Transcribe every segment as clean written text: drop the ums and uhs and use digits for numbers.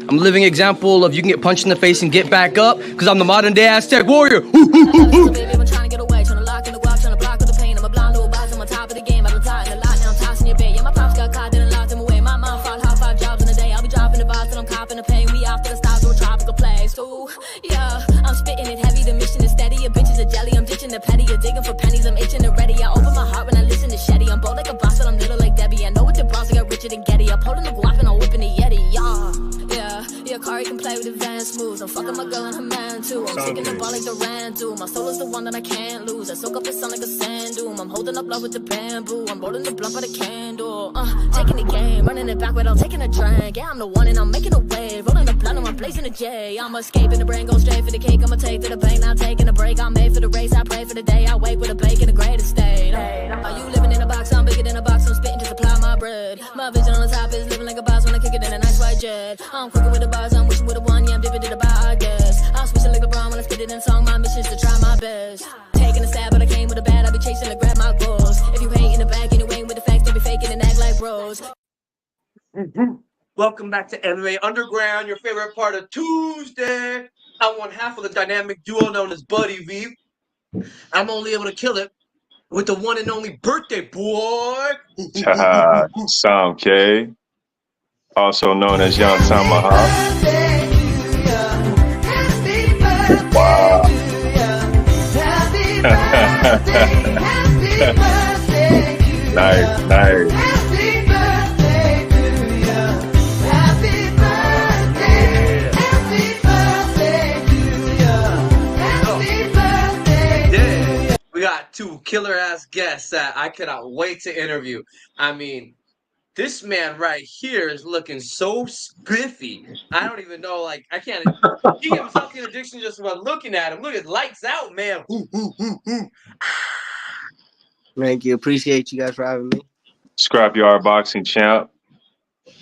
I'm a living example of you can get punched in the face and get back up, because I'm the modern day Aztec warrior. Yeah, I'm spitting it heavy, the mission is steady. Your bitch is a jelly, I'm ditching the petty. You're digging for pennies, I'm itching and ready. I open my heart when I listen to Shetty. I'm bold like a boss, but I'm little like Debbie. I know what the bros, I got richer than Getty. I'm holding the guap and I'm whipping the Yeti. Yeah, Kari can play with advanced moves. I'm fucking my girl and her man too. I'm taking the ball like the Rand do. My soul is the one that I can't lose. I soak up the sun like a sand dune. I'm holding up love with the bamboo. I'm rolling the blunt by the candle. Taking the game, running it back without taking a drink. Yeah, I'm the one and I'm making a wave. Rolling the blunt and I'm blazing a J. I'm escaping the brain, go straight for the cake. I'ma take to the bank, not taking a break. I'm made for the race, I pray for the day. I wake with a bake in a great estate. Are you living in a box? I'm bigger than a box. I'm spitting to supply my bread. My vision on the top is living like a boss when I kick it in a nice white jet. I'm cooking with the bars, I'm wishing with a one. Yeah, I'm dipping to the bar, I guess. I'm switching like LeBron when I spit it in a song. My mission's to try my best. Taking a stab, but I came with a bat. I be chasing to grab my goals. If you hate in the back and you ain't with the facts, don't be faking and act like bros. Welcome back to MMA Underground, your favorite part of Tuesday. I'm one half of the dynamic duo known as Buddy V. I'm only able to kill it with the one and only birthday boy. Sam K, also known as Young Tamaha. Wow. Nice. We got two killer-ass guests that I cannot wait to interview. I mean, this man right here is looking so spiffy. I don't even know, like, I can't. He gave himself the addiction just by looking at him. Look at lights out, man. Thank you. Appreciate you guys for having me. Scrapyard boxing champ.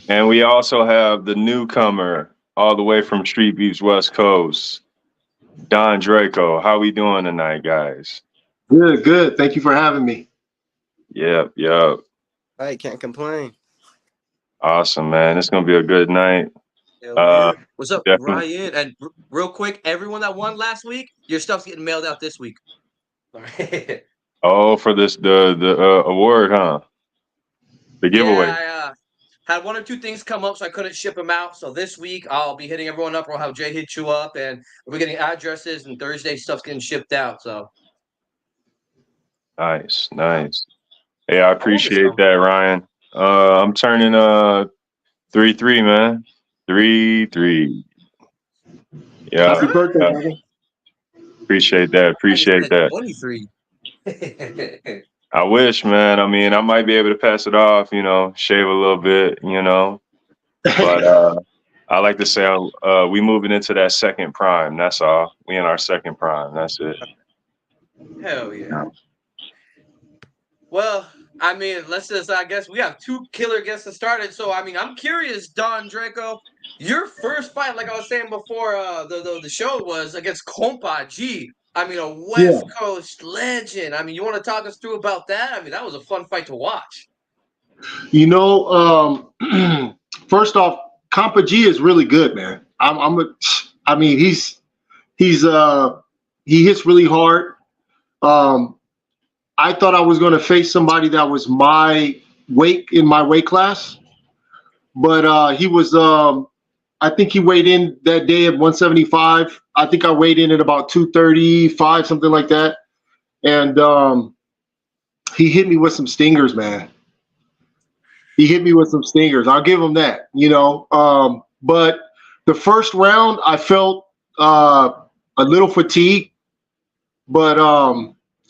And we also have the newcomer all the way from StreetBeefs West Coast, Don Drecko. How we doing tonight, guys? Good. Thank you for having me. Yep. I can't complain. Awesome, man. It's gonna be a good night. What's up, definitely. Ryan? And real quick, everyone that won last week, your stuff's getting mailed out this week. Oh, for the award, huh? The giveaway. Yeah, I had one or two things come up, so I couldn't ship them out. So this week, I'll be hitting everyone up, or I'll have Jay hit you up, and we're getting addresses, and Thursday stuff's getting shipped out. So Nice. Hey, I appreciate that, Ryan. I'm turning 3-3, man. 3-3. Yeah. Happy birthday, brother. Appreciate that. 23. I wish, man. I mean, I might be able to pass it off, shave a little bit, But I like to say we moving into that second prime. That's all. We in our second prime. That's it. Hell yeah. Well, I mean, I guess we have two killer guests that started. So, I mean, I'm curious, Don Drecko, your first fight, like I was saying before the show, was against Compa G. I mean, a West Coast legend. I mean, you want to talk us through about that? I mean, that was a fun fight to watch. First off, Compa G is really good, man. He hits really hard. I thought I was going to face somebody that was my weight in my weight class, but he was. I think he weighed in that day at 175. I think I weighed in at about 235, something like that, and he hit me with some stingers, man. He hit me with some stingers. I'll give him that, But the first round, I felt a little fatigued, but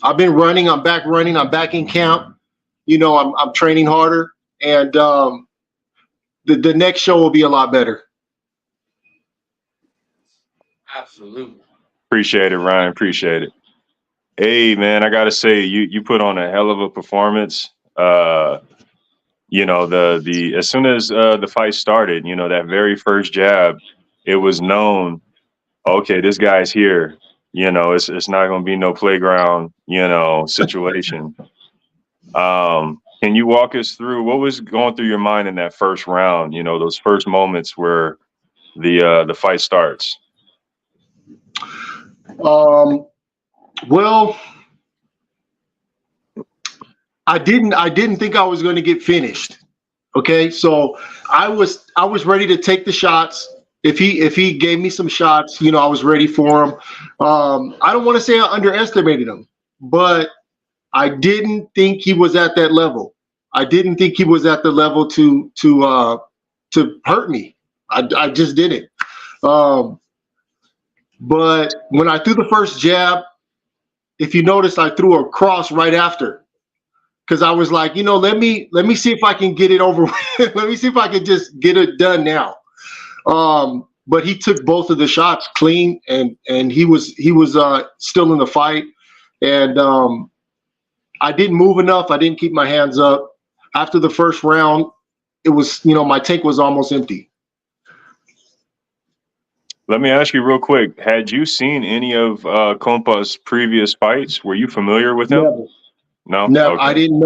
I've been running. I'm back running. I'm back in camp. I'm training harder, and the next show will be a lot better. Absolutely. Appreciate it, Ryan. Appreciate it. Hey, man, I gotta say, you put on a hell of a performance. As soon as the fight started, that very first jab, it was known. Okay, this guy's here. It's not going to be no playground, situation. Can you walk us through what was going through your mind in that first round? Those first moments where, the fight starts? Well, I didn't think I was going to get finished. Okay, so I was ready to take the shots. If he gave me some shots, I was ready for him. I don't want to say I underestimated him, but I didn't think he was at that level. I didn't think he was at the level to hurt me. I just didn't. But when I threw the first jab, if you notice, I threw a cross right after, because I was like, let me see if I can get it over with. Let me see if I can just get it done now. But he took both of the shots clean, and he was still in the fight, and I didn't move enough. I didn't keep my hands up. After the first round, it was, my tank was almost empty. Let me ask you real quick. Had you seen any of Compa's previous fights? Were you familiar with him? Never. No. No, Okay. I didn't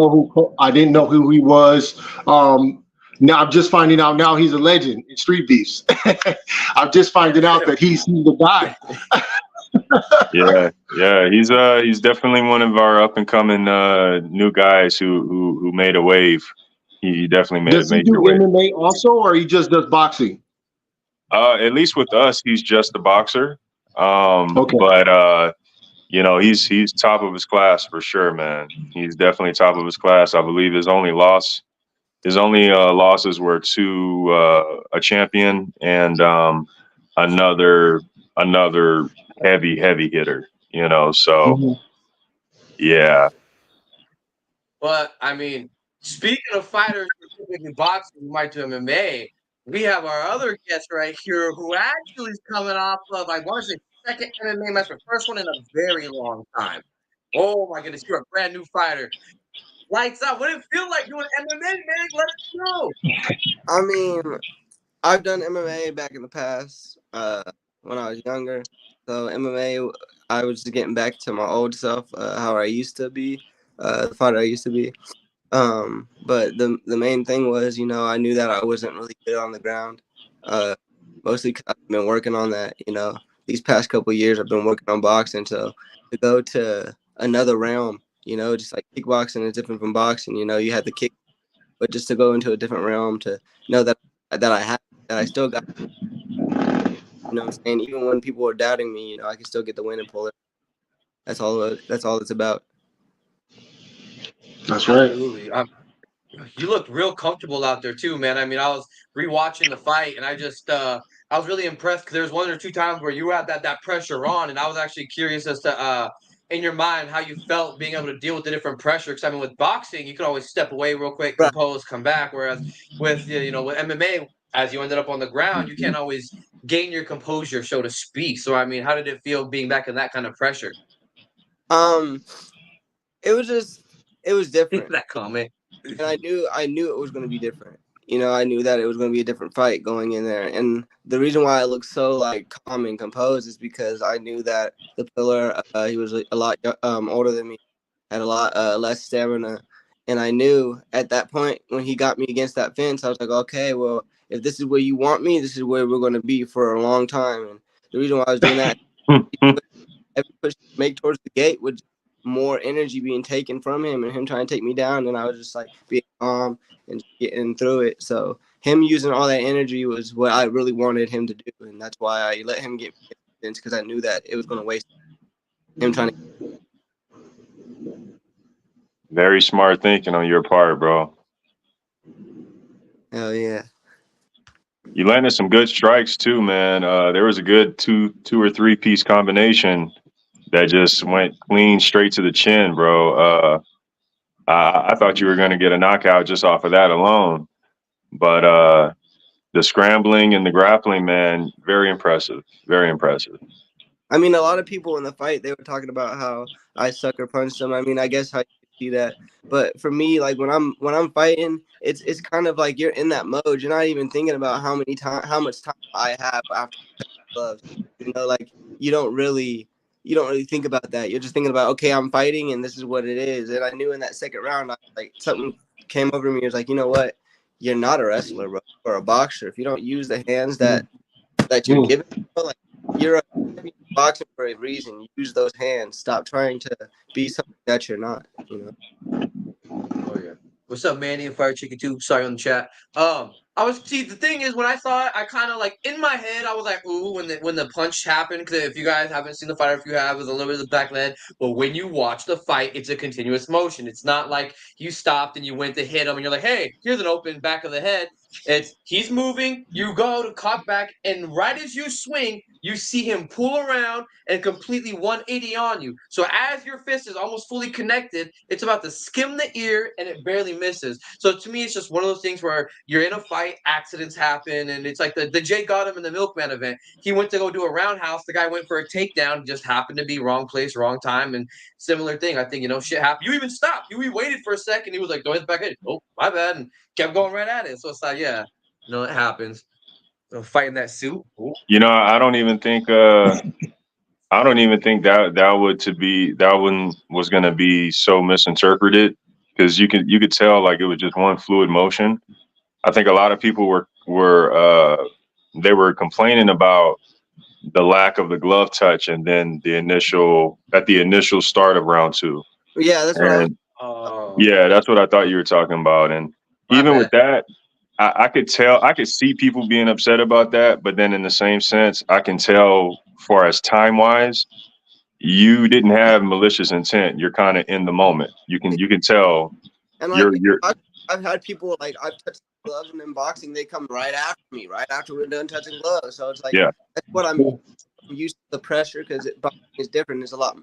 know who he was. Now I'm just finding out now he's a legend in Street Beefs. I'm just finding out that he's the guy. Yeah. He's definitely one of our up and coming new guys who made a wave. He definitely made Does a he major do wave. MMA also, or he just does boxing? At least with us, he's just a boxer. Okay. But he's top of his class for sure, man. He's definitely top of his class. I believe his only losses were to a champion and another heavy hitter. So yeah. But I mean, speaking of fighters who typically boxing, who might do MMA, we have our other guest right here who actually is coming off of, I want to say, second MMA match, but first one in a very long time. Oh my goodness, you're a brand new fighter. Lights out. What did it feel like doing MMA, man? Let us know. I mean, I've done MMA back in the past when I was younger. So MMA, I was just getting back to my old self, how I used to be, the fighter I used to be. But the main thing was, I knew that I wasn't really good on the ground, mostly because I've been working on that. These past couple of years I've been working on boxing. So to go to another realm, just like kickboxing is different from boxing. You had the kick, but just to go into a different realm, to know that I still got. You know what I'm saying? Even when people are doubting me, I can still get the win and pull it. That's all it's about. That's right. Absolutely. You looked real comfortable out there too, man. I mean, I was rewatching the fight, and I was really impressed because there was one or two times where you had that pressure on, and I was actually curious as to in your mind how you felt being able to deal with the different pressure. Because I mean, with boxing, you could always step away real quick, compose, come back. Whereas with with MMA, as you ended up on the ground, you can't always gain your composure, so to speak. So I mean, how did it feel being back in that kind of pressure? It was different. That comment. And I knew it was going to be different. I knew that it was going to be a different fight going in there. And the reason why I looked so calm and composed is because I knew that the pillar, he was a lot older than me, had a lot less stamina. And I knew at that point when he got me against that fence, I was like, okay, well, if this is where you want me, this is where we're going to be for a long time. And the reason why I was doing that, every push make towards the gate was more energy being taken from him and him trying to take me down, and I was just being calm and getting through it. So him using all that energy was what I really wanted him to do, and that's why I let him get me, because I knew that it was going to waste him trying to. Very smart thinking on your part, bro. Hell yeah. You landed some good strikes too, man. There was a good two or three piece combination that just went clean straight to the chin, bro. I thought you were going to get a knockout just off of that alone. But the scrambling and the grappling, man, very impressive. Very impressive. I mean, a lot of people in the fight, they were talking about how I sucker punched them. I mean, I guess how you see that. But for me, when I'm fighting, it's kind of like you're in that mode. You're not even thinking about how much time I have after gloves. You don't really think about that. You're just thinking about, okay, I'm fighting and this is what it is. And I knew in that second round, something came over me. It was like, you know what? You're not a wrestler, bro, or a boxer. If you don't use the hands that that you're giving. Like, you're boxing for a reason. Use those hands. Stop trying to be something that you're not. You know. Oh yeah. What's up, Manny and Fire Chicken too? Sorry on the chat. The thing is, when I saw it, I kind of like in my head, I was like, ooh, when the punch happened. Because if you guys haven't seen the fight, or if you have, it was a little bit of the back leg. But when you watch the fight, it's a continuous motion. It's not like you stopped and you went to hit him and you're like, hey, here's an open back of the head. It's he's moving, you go to cock back, and right as you swing, you see him pull around and completely 180 on you. So as your fist is almost fully connected, it's about to skim the ear and it barely misses. So to me, it's just one of those things where you're in a fight, accidents happen, and it's like the Jay Gotham in the Milkman event. He went to go do a roundhouse, the guy went for a takedown, just happened to be wrong place, wrong time, and similar thing. I think, shit happened. You even stopped. You waited for a second. He was like, go hit the back in. Oh, my bad. And kept going right at it. So it's like, yeah, it happens. Fighting that suit. Ooh. I don't even think that one was gonna be so misinterpreted, because you could tell like it was just one fluid motion. I think a lot of people were they were complaining about the lack of the glove touch, and then the initial start of round 2. Yeah, that's right. Yeah, that's what I thought you were talking about. And even with that, I could see people being upset about that, but then in the same sense, I can tell, far as time wise, you didn't have malicious intent. You're kind of in the moment. You can tell. And like, I've had people like, I've touched gloves, and in boxing they come right after me, right after we're done touching gloves. So it's like, yeah, that's what I'm used to, the pressure, because boxing is different. It's a lot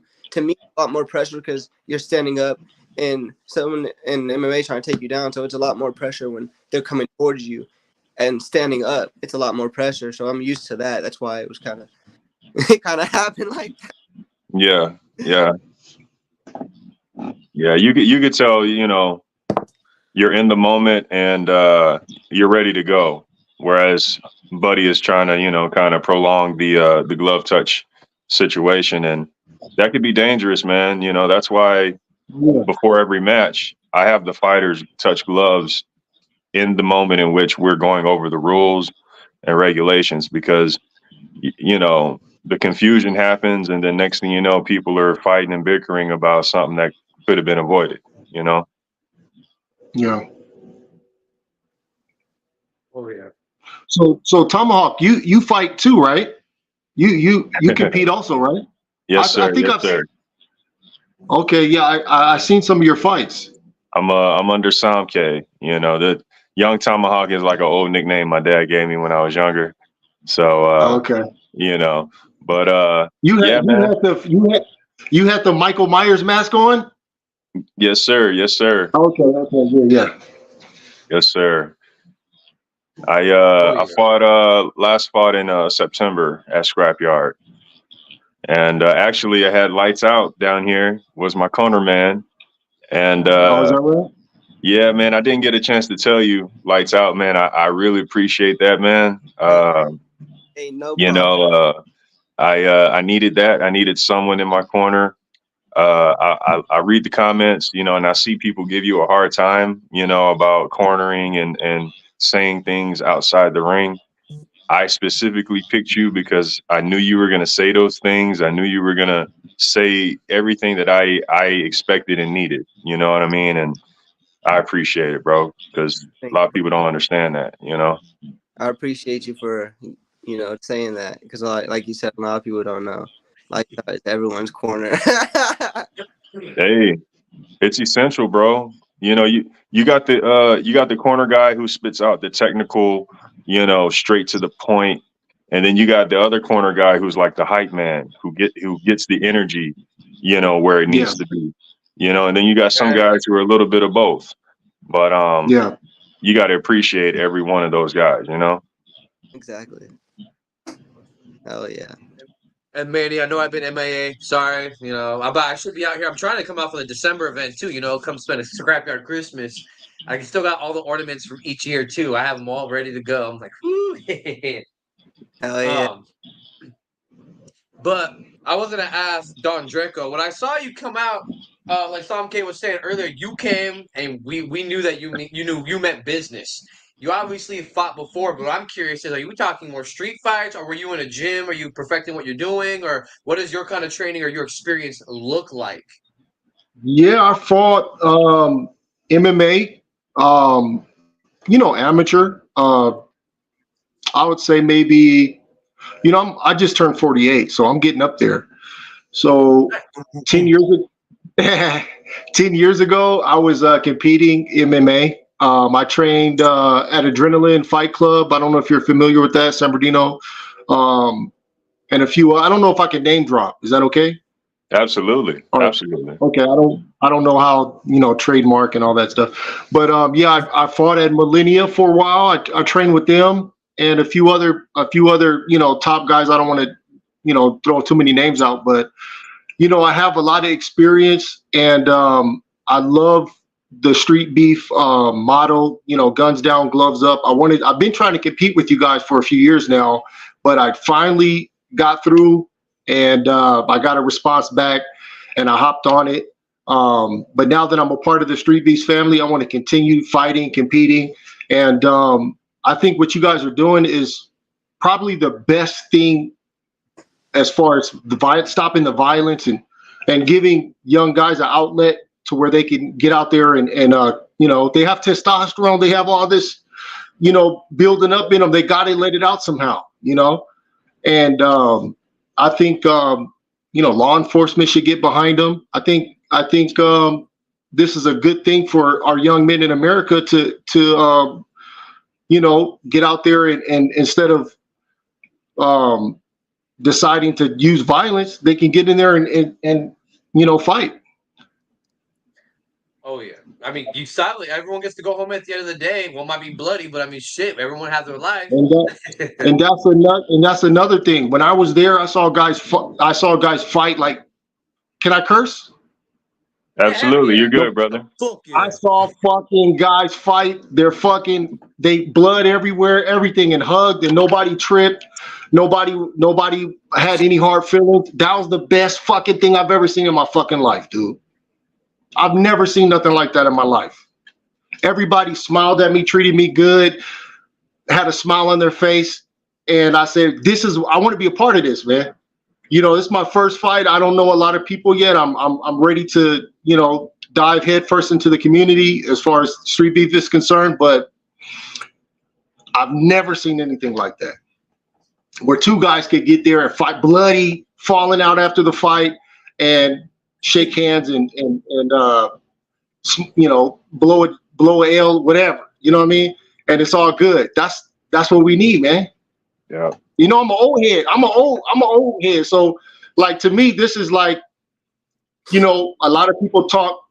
more pressure because you're standing up and someone in MMA trying to take you down. So it's a lot more pressure when they're coming towards you, and standing up, it's a lot more pressure. So I'm used to that. That's why it was it kind of happened like that. Yeah. You could tell, you're in the moment and you're ready to go. Whereas Buddy is trying to, kind of prolong the glove touch situation, and that could be dangerous, man. That's why before every match, I have the fighters touch gloves in the moment in which we're going over the rules and regulations, because the confusion happens, and then next thing you know, people are fighting and bickering about something that could have been avoided. Yeah. Oh yeah. So Tomahawk, you fight too, right? You compete also, right? Yes, sir. Sir. Okay, yeah, I seen some of your fights. I'm under Samke. The Young Tomahawk is like an old nickname my dad gave me when I was younger. So okay. But you had the Michael Myers mask on? Yes, sir. Okay, yeah. Yes, sir. I fought last fought in September at Scrapyard. And actually I had Lights Out down here, was my corner man. And is that right? Yeah, man, I didn't get a chance to tell you, Lights Out, man. I really appreciate that, man. Hey, no problem. I needed that. I needed someone in my corner. I read the comments, and I see people give you a hard time, about cornering and saying things outside the ring. I specifically picked you because I knew you were going to say those things. I knew you were going to say everything that I expected and needed. You know what I mean? And I appreciate it, bro, because a lot of people don't understand that, I appreciate you for, saying that, because like you said, a lot of people don't know. Like, it's everyone's corner. Hey, it's essential, bro. You got the corner guy who spits out the technical, straight to the point, and then you got the other corner guy who's like the hype man who gets the energy, where it needs to be, and then you got some guys who are a little bit of both. But you got to appreciate every one of those guys, Exactly. Hell yeah. And Manny, I know I've been MIA. Sorry, I should be out here. I'm trying to come out for the December event too. Come spend a Scrapyard Christmas. I still got all the ornaments from each year too. I have them all ready to go. I'm like, whoo. Hell yeah. But I was gonna ask Don Drecko, when I saw you come out, like Sam K was saying earlier, you came and we knew that you meant business. you obviously fought before, but I'm curious: are you talking more street fights, or were you in a gym? Are you perfecting what you're doing, or what does your kind of training or your experience look like? Yeah, I fought MMA. Amateur. I would say maybe, I just turned 48, so I'm getting up there. So 10 years ago, 10 years ago, I was competing MMA. I trained at Adrenaline Fight Club. I don't know if you're familiar with that, San Bernardino. And a few. I don't know if I can name drop. Is that okay? Absolutely. Right. Absolutely. Okay. I don't know how, trademark and all that stuff. But yeah, I fought at Millennia for a while. I trained with them and a few other, top guys. I don't want to, throw too many names out, but I have a lot of experience, and I love the street beef model, guns down, gloves up. I've been trying to compete with you guys for a few years now, but I finally got through, and I got a response back, and I hopped on it. But now that I'm a part of the Street Beefs family, I want to continue fighting, competing. And I think what you guys are doing is probably the best thing as far as stopping the violence and giving young guys an outlet to where they can get out there and they have testosterone, they have all this, building up in them. They got to let it out somehow, and I think, law enforcement should get behind them. I think this is a good thing for our young men in America to get out there and instead of deciding to use violence, they can get in there and fight. Oh yeah, I mean, you sadly everyone gets to go home at the end of the day. One might be bloody, but I mean, shit, everyone has their life. And that's another thing. When I was there, I saw guys fight. Like, can I curse? Absolutely, you're good, brother. Yeah. I saw fucking guys fight. They blood everywhere, everything, and hugged, and nobody tripped. Nobody had any hard feelings. That was the best fucking thing I've ever seen in my fucking life, dude. I've never seen nothing like that in my life. Everybody smiled at me, treated me good, had a smile on their face. And I said, I want to be a part of this, man. This is my first fight. I don't know a lot of people yet. I'm ready to, dive headfirst into the community as far as street beef is concerned, but I've never seen anything like that, where two guys could get there and fight bloody, falling out after the fight, and shake hands and blow a L, whatever. You know what I mean? And it's all good. That's what we need, man. Yeah. I'm an old head. I'm an old head. So, like, to me, this is like, a lot of people talk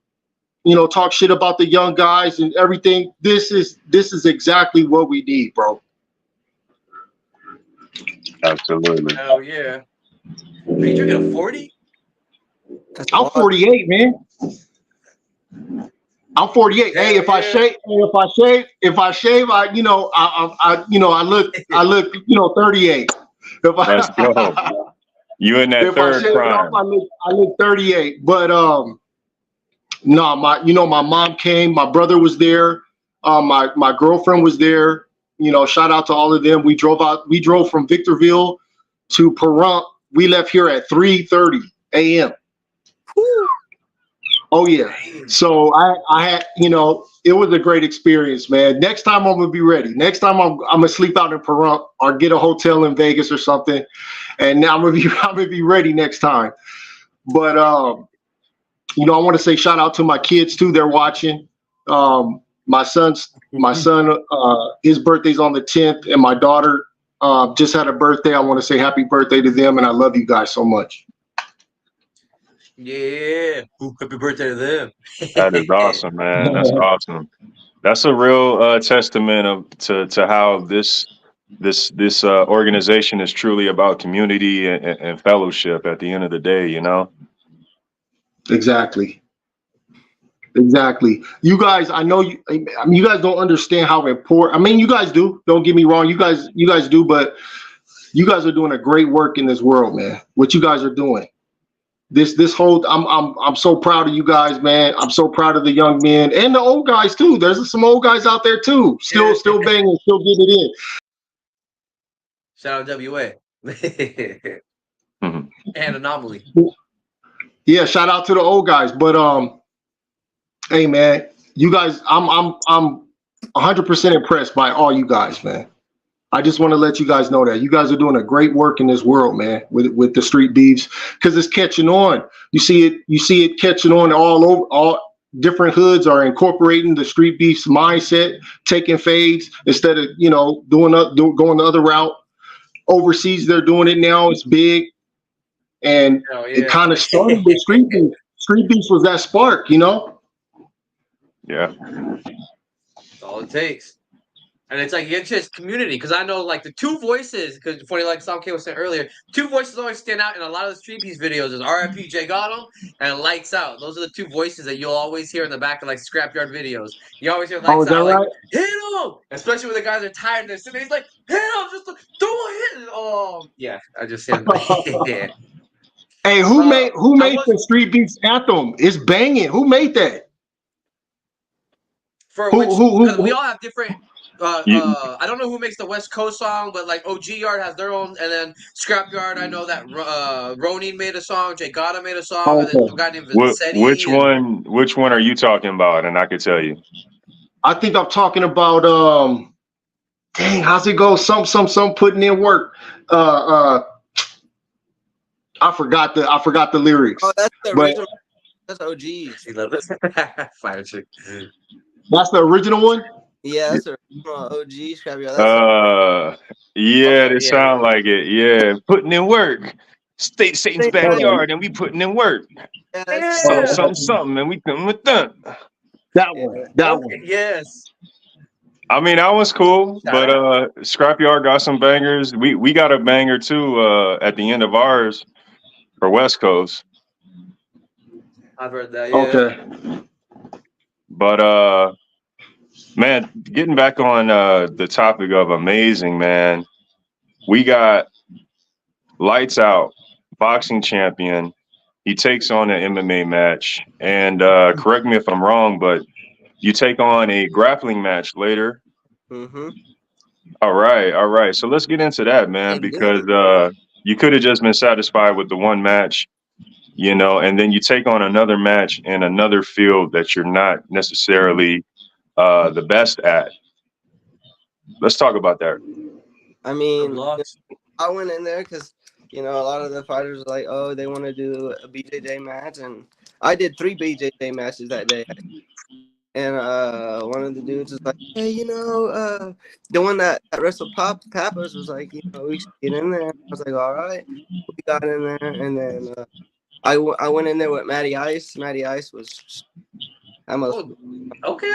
shit about the young guys and everything. This is exactly what we need, bro. Absolutely. Hell yeah. Are you drinking a 40? I'm 48, man. I'm 48. Hey, if I shave, I look 38. Let's go. You in that third prime. I look 38. But no, my mom came, my brother was there, my girlfriend was there. Shout out to all of them. We drove from Victorville to Pahrump. We left here at 3:30 a.m. Oh yeah. So I had, it was a great experience, man. Next time I'm gonna be ready. Next time I'm gonna sleep out in Pahrump or get a hotel in Vegas or something. And now I'm gonna be ready next time. But I want to say shout out to my kids too. They're watching. My son, his birthday's on the 10th, and my daughter just had a birthday. I want to say happy birthday to them, and I love you guys so much. Yeah. Ooh, happy birthday to them. That is awesome, man. That's awesome. That's a real testament to how this organization is truly about community and fellowship at the end of the day, Exactly. You guys, I know you guys don't understand how important. I mean, you guys do. Don't get me wrong. You guys do, but you guys are doing a great work in this world, man. What you guys are doing. this whole I'm so proud of you guys, man. I'm so proud of the young men and the old guys too. There's some old guys out there too, still banging, still getting it in. Shout out WA. And Anomaly. Yeah, shout out to the old guys. But hey man, you guys, I'm 100% impressed by all you guys, man. I just want to let you guys know that you guys are doing a great work in this world, man, with the street beefs, because it's catching on. You see it catching on all over. All different hoods are incorporating the street beefs mindset, taking fades instead of going the other route. Overseas, they're doing it now. It's big, and it kind of started with street beefs. Street beefs was that spark, Yeah. That's all it takes. And it's like it's just community, because I know like the two voices, because funny like Sam K was saying earlier, two voices always stand out in a lot of the Street Beefs videos. Is R.I.P. Jay Gotham and Lights Out. Those are the two voices that you'll always hear in the back of like Scrapyard videos. You always hear Lights Out, like, hit him! Especially when the guys are tired and they're sitting there, he's like, hit him! Just do a hit! Oh yeah, I just said yeah. Hey, who made the Street Beefs anthem? It's banging. Who made that? For which, we all have different. I don't know who makes the West Coast song, but like OG Yard has their own, and then Scrapyard, I know that Ronin made a song, Jay Gotta made a song, and then some guy named Vincetti. Which one are you talking about? And I could tell you. I think I'm talking about dang, how's it go? Some putting in work. I forgot the lyrics. Oh, that's the original. That's OG's. He loved it. Fire chick. That's the original one. Yeah, that's the original OG Scrapyard. They sound like it. Yeah, putting in work. Satan's backyard, and we putting in work. Yeah, Something, and we coming with them. That one. Yes. I mean, that was cool, but Scrapyard got some bangers. We got a banger too at the end of ours for West Coast. I've heard that. Yeah. Okay. But man, getting back on the topic of amazing, man, we got Lights Out, boxing champion. He takes on an MMA match, and correct me if I'm wrong, but you take on a grappling match later. Mm-hmm. All right. So let's get into that, man, because you could have just been satisfied with the one match, and then you take on another match in another field that you're not necessarily the best at. Let's talk about that. I mean, I went in there because, a lot of the fighters are like, oh, they want to do a BJJ match. And I did 3 BJJ matches that day. And one of the dudes was like, hey, the one that wrestled Pappas was like, we should get in there. I was like, all right. We got in there. And then I went in there with Matty Ice. Matty Ice was... Okay.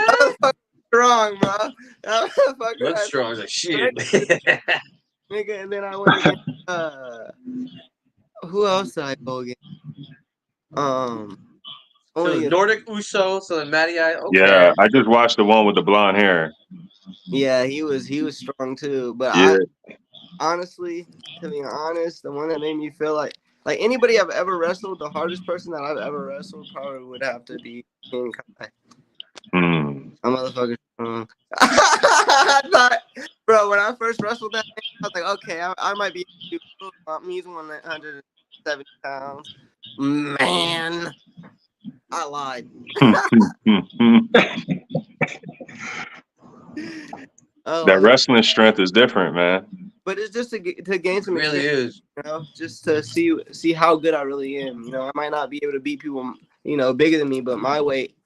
Strong, bro. That's strong as shit. Nigga, and then I went against, who else did I go against? So Nordic Uso, so then Matty I. Okay. Yeah, I just watched the one with the blonde hair. Yeah, he was strong too. But honestly, to be honest, the one that made me feel like anybody I've ever wrestled, the hardest person that I've ever wrestled probably would have to be King Kai. A motherfucker strong. I thought, bro, when I first wrestled that man, I was like, okay, I might be able to do he's 170 pounds. Man, I lied. That wrestling strength is different, man. But it's just to gain some experience, really is. Just to see how good I really am. I might not be able to beat people, bigger than me, but my weight,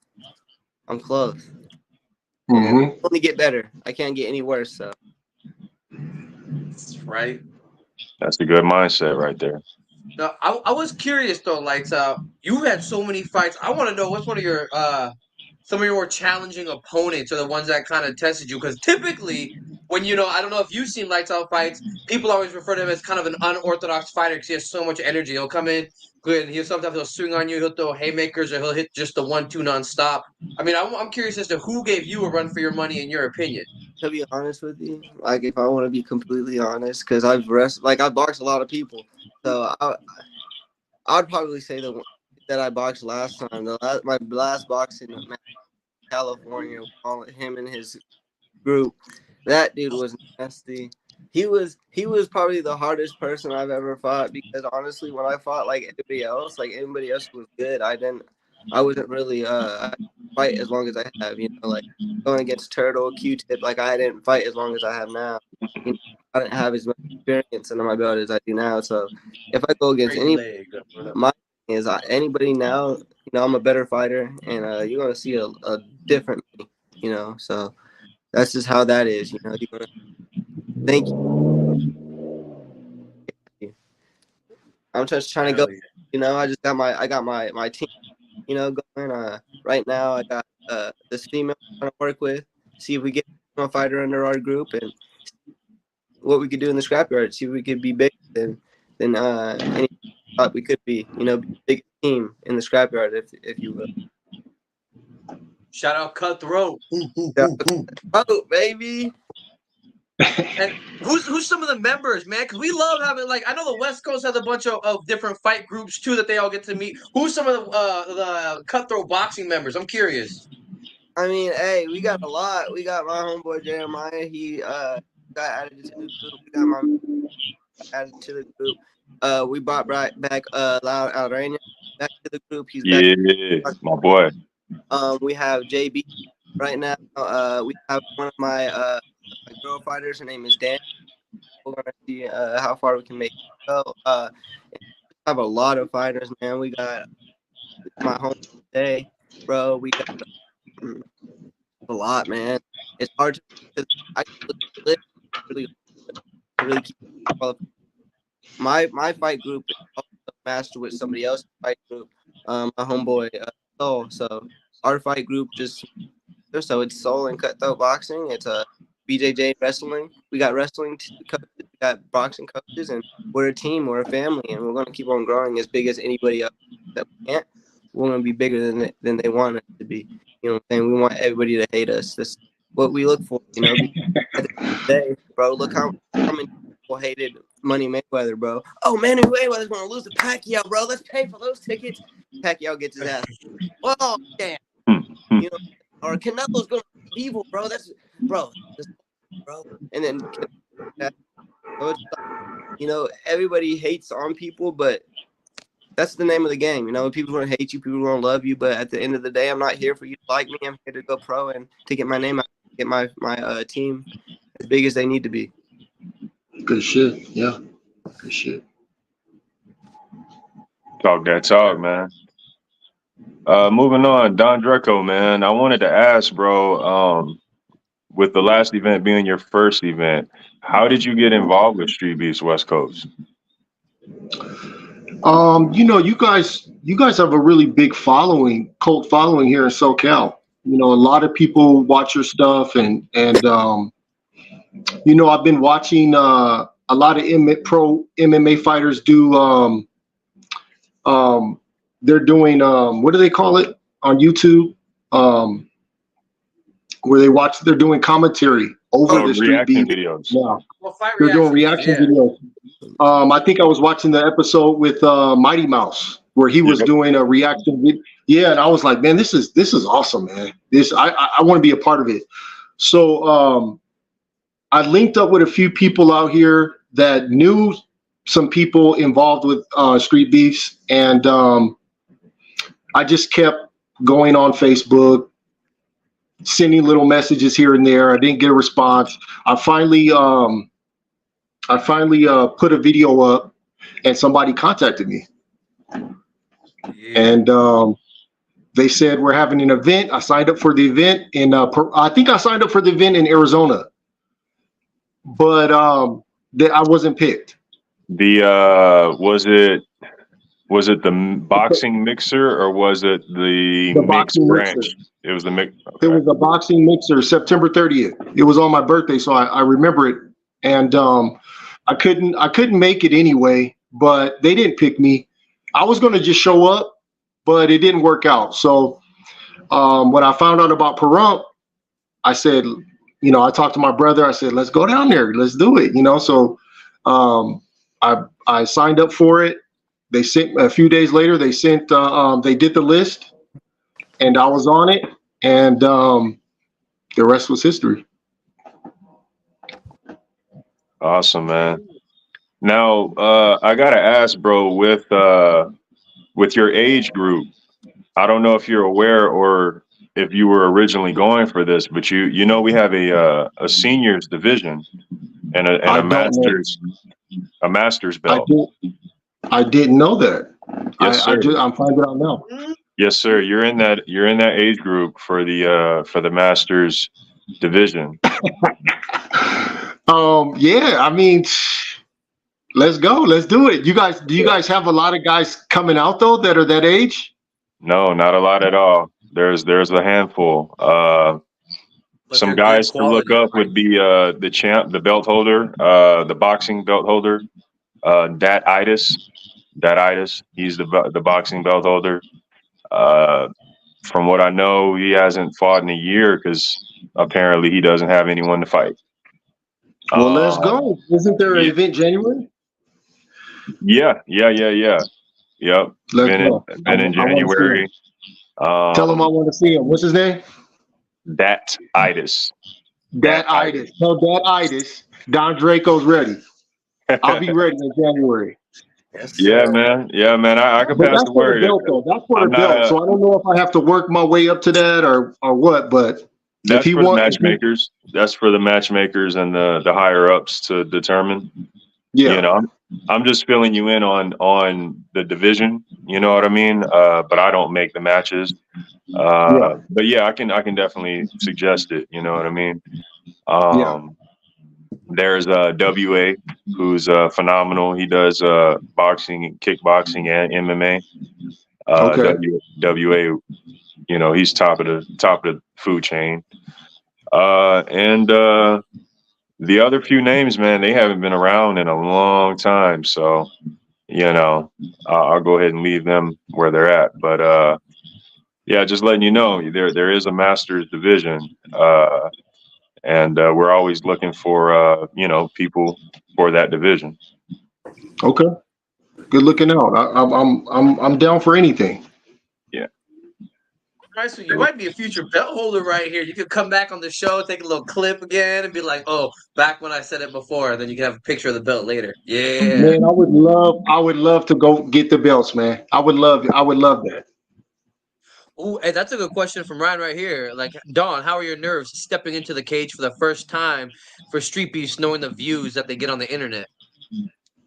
I'm close. Mm-hmm. Only get better. I can't get any worse. So. That's right. That's a good mindset right there. Now, I was curious though, Lights Out. You had so many fights. I want to know what's one of your some of your more challenging opponents, or the ones that kind of tested you, because typically when I don't know if you've seen Lights Out fights, people always refer to him as kind of an unorthodox fighter because he has so much energy. He'll come in good. Sometimes he'll swing on you. He'll throw haymakers, or he'll hit just the 1-2 nonstop. I mean, I'm curious as to who gave you a run for your money in your opinion. To be honest with you, if I want to be completely honest, because I've boxed a lot of people, so I'd probably say the one that I boxed last time. My last boxing in California, all him and his group. That dude was nasty. He was probably the hardest person I've ever fought because honestly, when I fought like anybody else was good. I wasn't really fight as long as I have. You know, like going against Turtle, Q-Tip, like I didn't fight as long as I have now. You know, I didn't have as much experience under my belt as I do now. So if I go against anybody, my thing is anybody now, you know, I'm a better fighter, and you're gonna see a different me. You know, so that's just how that is. You know, you're gonna thank you. I'm just trying to go. You know, I got my team. You know, going. Right now, I got this female I'm trying to work with. See if we get a fighter under our group and what we could do in the scrapyard. See if we could be bigger than any thought we could be. You know, big team in the scrapyard, if you will. Shout out Cutthroat. Oh, baby. And who's some of the members, man? Because we love having, like, I know the West Coast has a bunch of different fight groups too that they all get to meet. Who's some of the Cutthroat boxing members? I'm curious. I mean, hey, we got a lot. We got my homeboy Jeremiah. He got added to the group. We got my added to the group. We brought back Loud Alreña back to the group. He's back. Yeah, my boy. We have JB right now. We have one of my girl fighters. Her name is Dan. We're gonna see how far we can make it go. We have a lot of fighters, man. We got my home today, bro. We got a lot, man. It's hard to I really keep my fight group is also master with somebody else's fight group. My homeboy Soul. So our fight group just so it's Soul and Cutthroat Boxing. It's BJJ wrestling. We got wrestling coaches, we got boxing coaches, and we're a team, we're a family, and we're gonna keep on growing as big as anybody else that we can't. We're gonna be bigger than they want us to be. You know what I'm saying? We want everybody to hate us. That's what we look for, you know. At the end of the day, bro, look how many people hated Money Mayweather, bro. Oh, Manny Mayweather's gonna lose to Pacquiao, bro. Let's pay for those tickets. Pacquiao gets his ass. Oh, damn. You know, or Canelo's gonna be evil, bro. That's bro. And then, you know, everybody hates on people, but that's the name of the game. You know, people are gonna hate you, people are gonna love you, but at the end of the day, I'm not here for you to like me. I'm here to go pro and to get my name out, get my team as big as they need to be. Good shit. Yeah. Good shit. Talk that talk, man. Moving on, Don Drecko, man. I wanted to ask, bro, with the last event being your first event, how did you get involved with StreetBeefs West Coast? You know, you guys have a really big cult following here in SoCal. You know, a lot of people watch your stuff, and you know, I've been watching a lot of pro MMA fighters do. They're doing what do they call it on YouTube? Where they're doing commentary over the street beef videos. Yeah, they're doing reaction videos. I think I was watching the episode with Mighty Mouse where he was doing a reaction video. Yeah, and I was like, man, this is awesome, man. I want to be a part of it. So I linked up with a few people out here that knew some people involved with StreetBeefs, and I just kept going on Facebook, sending little messages here and there. I didn't get a response. I finally put a video up, and somebody contacted me, and they said we're having an event. I signed up for the event in I think I signed up for the event in Arizona, but I wasn't picked. Was it the boxing mixer or was it the mixed branch? Mixer. It was the mix. Okay. It was a boxing mixer, September 30th. It was on my birthday, so I remember it. And I couldn't make it anyway, but they didn't pick me. I was going to just show up, but it didn't work out. So when I found out about Pahrump, I said, you know, I talked to my brother. I said, let's go down there. Let's do it. You know, so I signed up for it. They sent a few days later. They sent. They did the list, and I was on it, and the rest was history. Awesome, man. Now, I gotta ask, bro, with your age group, I don't know if you're aware or if you were originally going for this, but you know we have a seniors division and a master's belt. I didn't know that. Yes, sir. I'm finding out now. Yes, sir. You're in that age group for the masters division. Yeah, I mean, let's go. Let's do it. Do you guys have a lot of guys coming out though that are that age? No, not a lot at all. There's a handful. Some guys to look up would be the champ, the belt holder, the boxing belt holder, Dat Itis. He's the boxing belt holder. From what I know, he hasn't fought in a year because apparently he doesn't have anyone to fight. Well, let's go. Isn't there an event January? Yeah. Yep. Been in January. Tell him I want to see him. What's his name? Dat Itis. Dat Itis. Tell Dat Itis. Don Drecko's ready. I'll be ready in January. Yes, yeah, man. I can pass the word. That's for the belt. So I don't know if I have to work my way up to that or what, but that's for the matchmakers. That's for the matchmakers and the higher ups to determine. Yeah. You know, I'm just filling you in on the division. You know what I mean? But I don't make the matches. But yeah, I can definitely suggest it. You know what I mean? There's WA, who's phenomenal. He does boxing, kickboxing, and MMA. WA, you know, he's top of the food chain. And the other few names, man, they haven't been around in a long time. So, you know, I'll go ahead and leave them where they're at. But yeah, just letting you know, there is a masters division. And we're always looking for people for that division. Okay, good looking out. I'm down for anything. Yeah. All right, so you might be a future belt holder right here. You could come back on the show, take a little clip again, and be like, "Oh, back when I said it before." And then you can have a picture of the belt later. Yeah. Man, I would love to go get the belts, man. I would love that. Oh, hey, that's a good question from Ryan right here. Like, Don, how are your nerves stepping into the cage for the first time for Street Beefs, knowing the views that they get on the internet?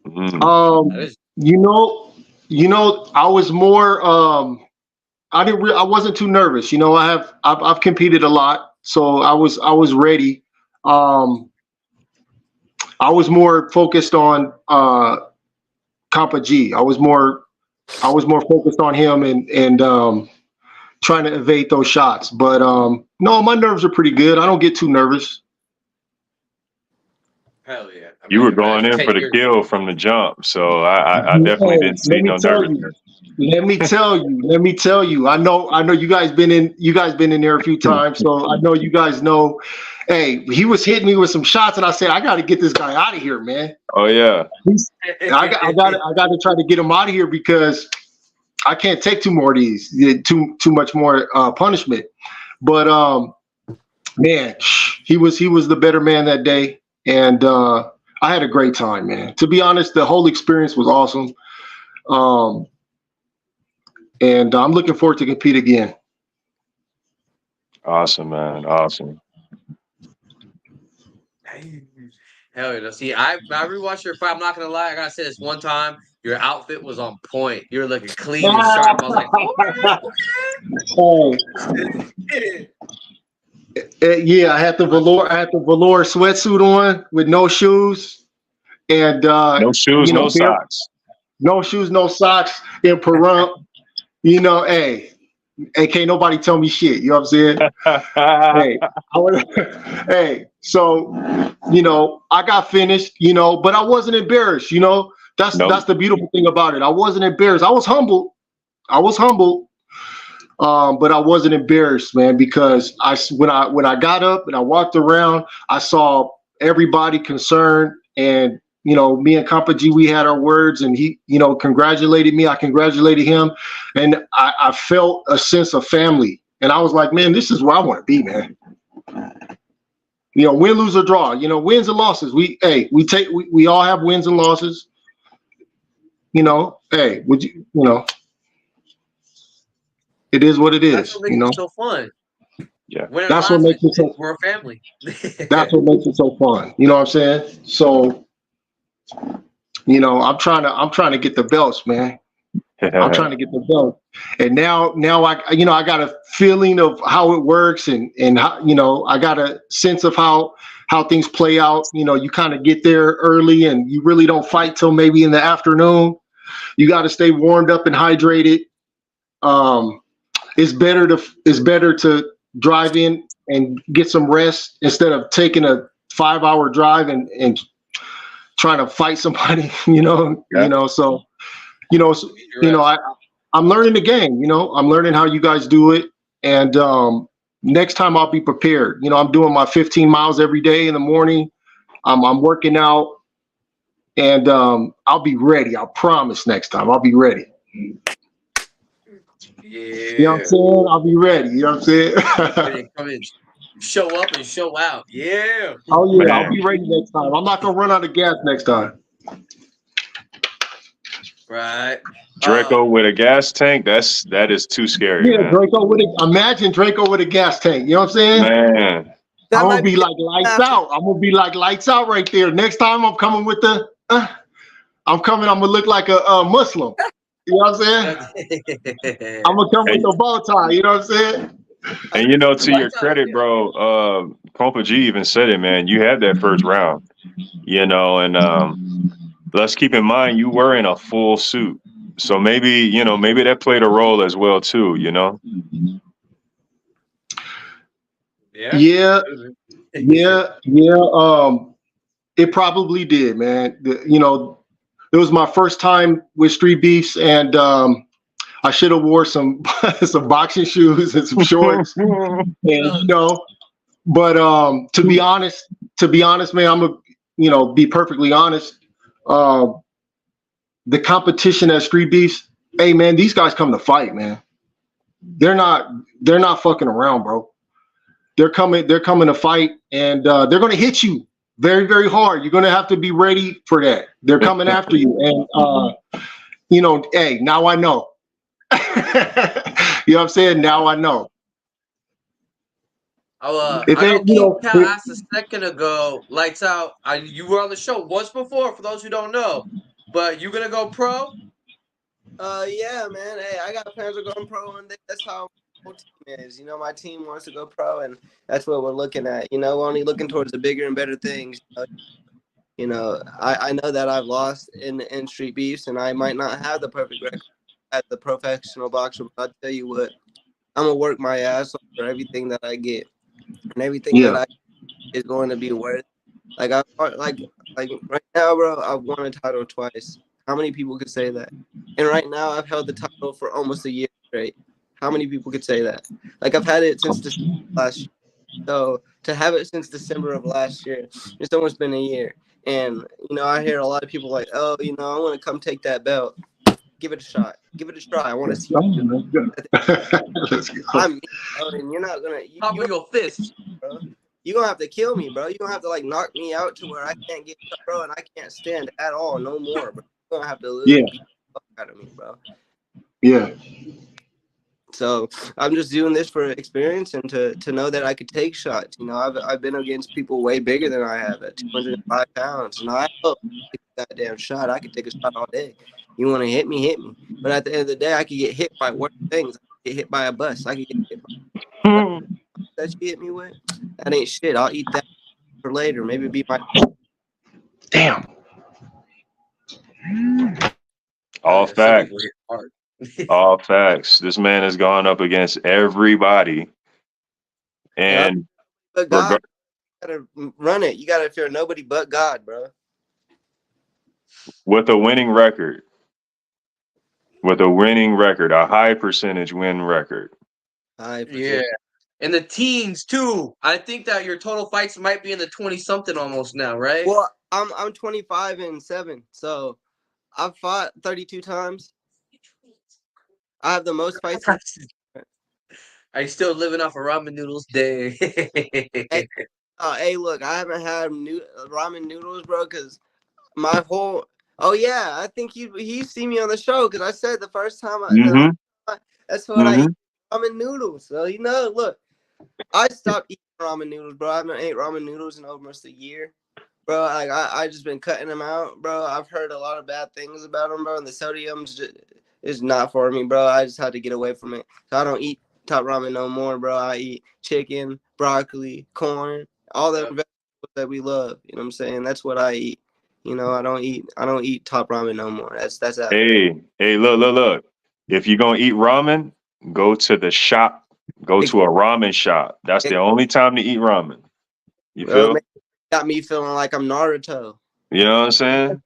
You know, I was more. I wasn't too nervous. You know, I've competed a lot, so I was ready. I was more focused on Compa G. I was more focused on him and trying to evade those shots. But no, my nerves are pretty good. I don't get too nervous. Hell yeah. I mean, you were going in for the kill from the jump, so I definitely didn't see no nervousness. Let me tell you. I know you guys been in there a few times, so I know you guys know. Hey, he was hitting me with some shots, and I said, I got to get this guy out of here, man. Oh yeah. I got to try to get him out of here because I can't take two more of these. Too much more punishment. But man, he was the better man that day, and I had a great time, man. To be honest, the whole experience was awesome. And I'm looking forward to compete again. Awesome, man. Awesome. Hell yeah. See, I rewatched your fight. I'm not going to lie. I got to say this one time. Your outfit was on point. You were looking clean and sharp. I was like, yeah, I had the velour sweatsuit on with no shoes. And no shoes, no socks. No shoes, no socks in Pahrump. You know, hey, can't nobody tell me shit. You know what I'm saying? Hey, so, you know, I got finished, you know, but I wasn't embarrassed, you know. That's the beautiful thing about it. I wasn't embarrassed. I was humbled. But I wasn't embarrassed, man, because when I got up and I walked around, I saw everybody concerned, and me and Compa G, we had our words, and he, congratulated me. I congratulated him, and I felt a sense of family. And I was like, man, this is where I want to be, man. Win, lose, or draw. Wins and losses. We all have wins and losses. Hey, it is what it is. That's what makes it so fun. Yeah, that's what makes it so. We're a family. That's what makes it so fun. You know what I'm saying? So, I'm trying to get the belts, man. I'm trying to get the belt, and now I got a feeling of how it works, and how, I got a sense of how things play out. You kind of get there early, and you really don't fight till maybe in the afternoon. You got to stay warmed up and hydrated. It's better to drive in and get some rest instead of taking a 5-hour drive and trying to fight somebody. So. I'm learning the game. I'm learning how you guys do it, and next time I'll be prepared. I'm doing my 15 miles every day in the morning. I'm working out, and I'll be ready. I promise. Next time I'll be ready. Yeah. You know what I'm saying? I'll be ready. You know what I'm saying? Come in, show up and show out. Yeah. Oh yeah, Man. I'll be ready next time. I'm not gonna run out of gas next time. Right. Drecko with a gas tank, that is too scary. Yeah, man. Imagine Drecko with a gas tank. You know what I'm saying? Man. I'm gonna be like lights out. I'm gonna be like lights out right there. Next time I'm coming with the, I'm gonna look like a Muslim. You know what I'm saying? I'm gonna come with the bow tie. You know what I'm saying? And to your credit, bro, Compa G even said it, man. You had that first round, and let's keep in mind you were in a full suit. So maybe that played a role as well too, Yeah. It probably did, man. It was my first time with Street Beefs, and I should have wore some some boxing shoes and some shorts. And but to be honest, man, I'm gonna be perfectly honest. The competition at Street Beefs, hey man, these guys come to fight, man. They're not fucking around, bro. They're coming to fight, and they're gonna hit you very, very hard. You're gonna have to be ready for that. They're coming after you, and hey, now I know. You know what I'm saying? Now I know. I know Cal asked a second ago, lights out. You were on the show once before, for those who don't know. But you gonna go pro? Yeah, man. Hey, I got plans of going pro one day. That's how my team is. My team wants to go pro, and that's what we're looking at. We're only looking towards the bigger and better things. I know that I've lost in Street Beefs, and I might not have the perfect record as the professional boxer. But I'll tell you what, I'm gonna work my ass off for everything that I get, and everything that I get is going to be worth. Like right now, bro, I've won a title twice. How many people could say that? And right now, I've held the title for almost a year straight. How many people could say that? Like, I've had it since December last year. So to have it since December of last year, it's almost been a year. And I hear a lot of people like, oh, I want to come take that belt. Give it a shot. Give it a try. I want to see you. Let's go. And you're not gonna. Pop with your fist, bro. You're going to have to kill me, bro. You're going to have to, knock me out to where I can't get up, bro, and I can't stand at all no more, bro. You're going to have to literally beat the fuck out of me, bro. Yeah. So I'm just doing this for experience and to know that I could take shots. I've been against people way bigger than I have at 205 pounds. And I know take a goddamn shot. I could take a shot all day. You want to hit me, hit me. But at the end of the day, I could get hit by worse things. I could get hit by a bus. I could get hit by that you hit me with. That ain't shit. I'll eat that for later. Maybe be my damn. All facts. All facts. This man has gone up against everybody. And but God, you gotta run it. You gotta fear nobody but God, bro. With a winning record. A high percentage win record. Yeah. And the teens too. I think that your total fights might be in the 20-something almost now, right? Well, I'm 25-7, so I've fought 32 times. I have the most fights. Are you still living off of ramen noodles day? Hey, look, I haven't had ramen noodles, bro, because my whole. Oh yeah, I think he see me on the show because I said the first time that's what I eat, ramen noodles. So look, I stopped eating ramen noodles, bro. I haven't ate ramen noodles in almost a year, bro. Like I just been cutting them out, bro. I've heard a lot of bad things about them, bro. And the sodium's is not for me, bro. I just had to get away from it. So I don't eat top ramen no more, bro. I eat chicken, broccoli, corn, all the vegetables that we love. You know what I'm saying? That's what I eat. I don't eat top ramen no more. That's out. Hey, look. If you're gonna eat ramen, go to the shop. Go to a ramen shop. That's the only time to eat ramen. You feel? Got me feeling like I'm Naruto. You know what I'm saying?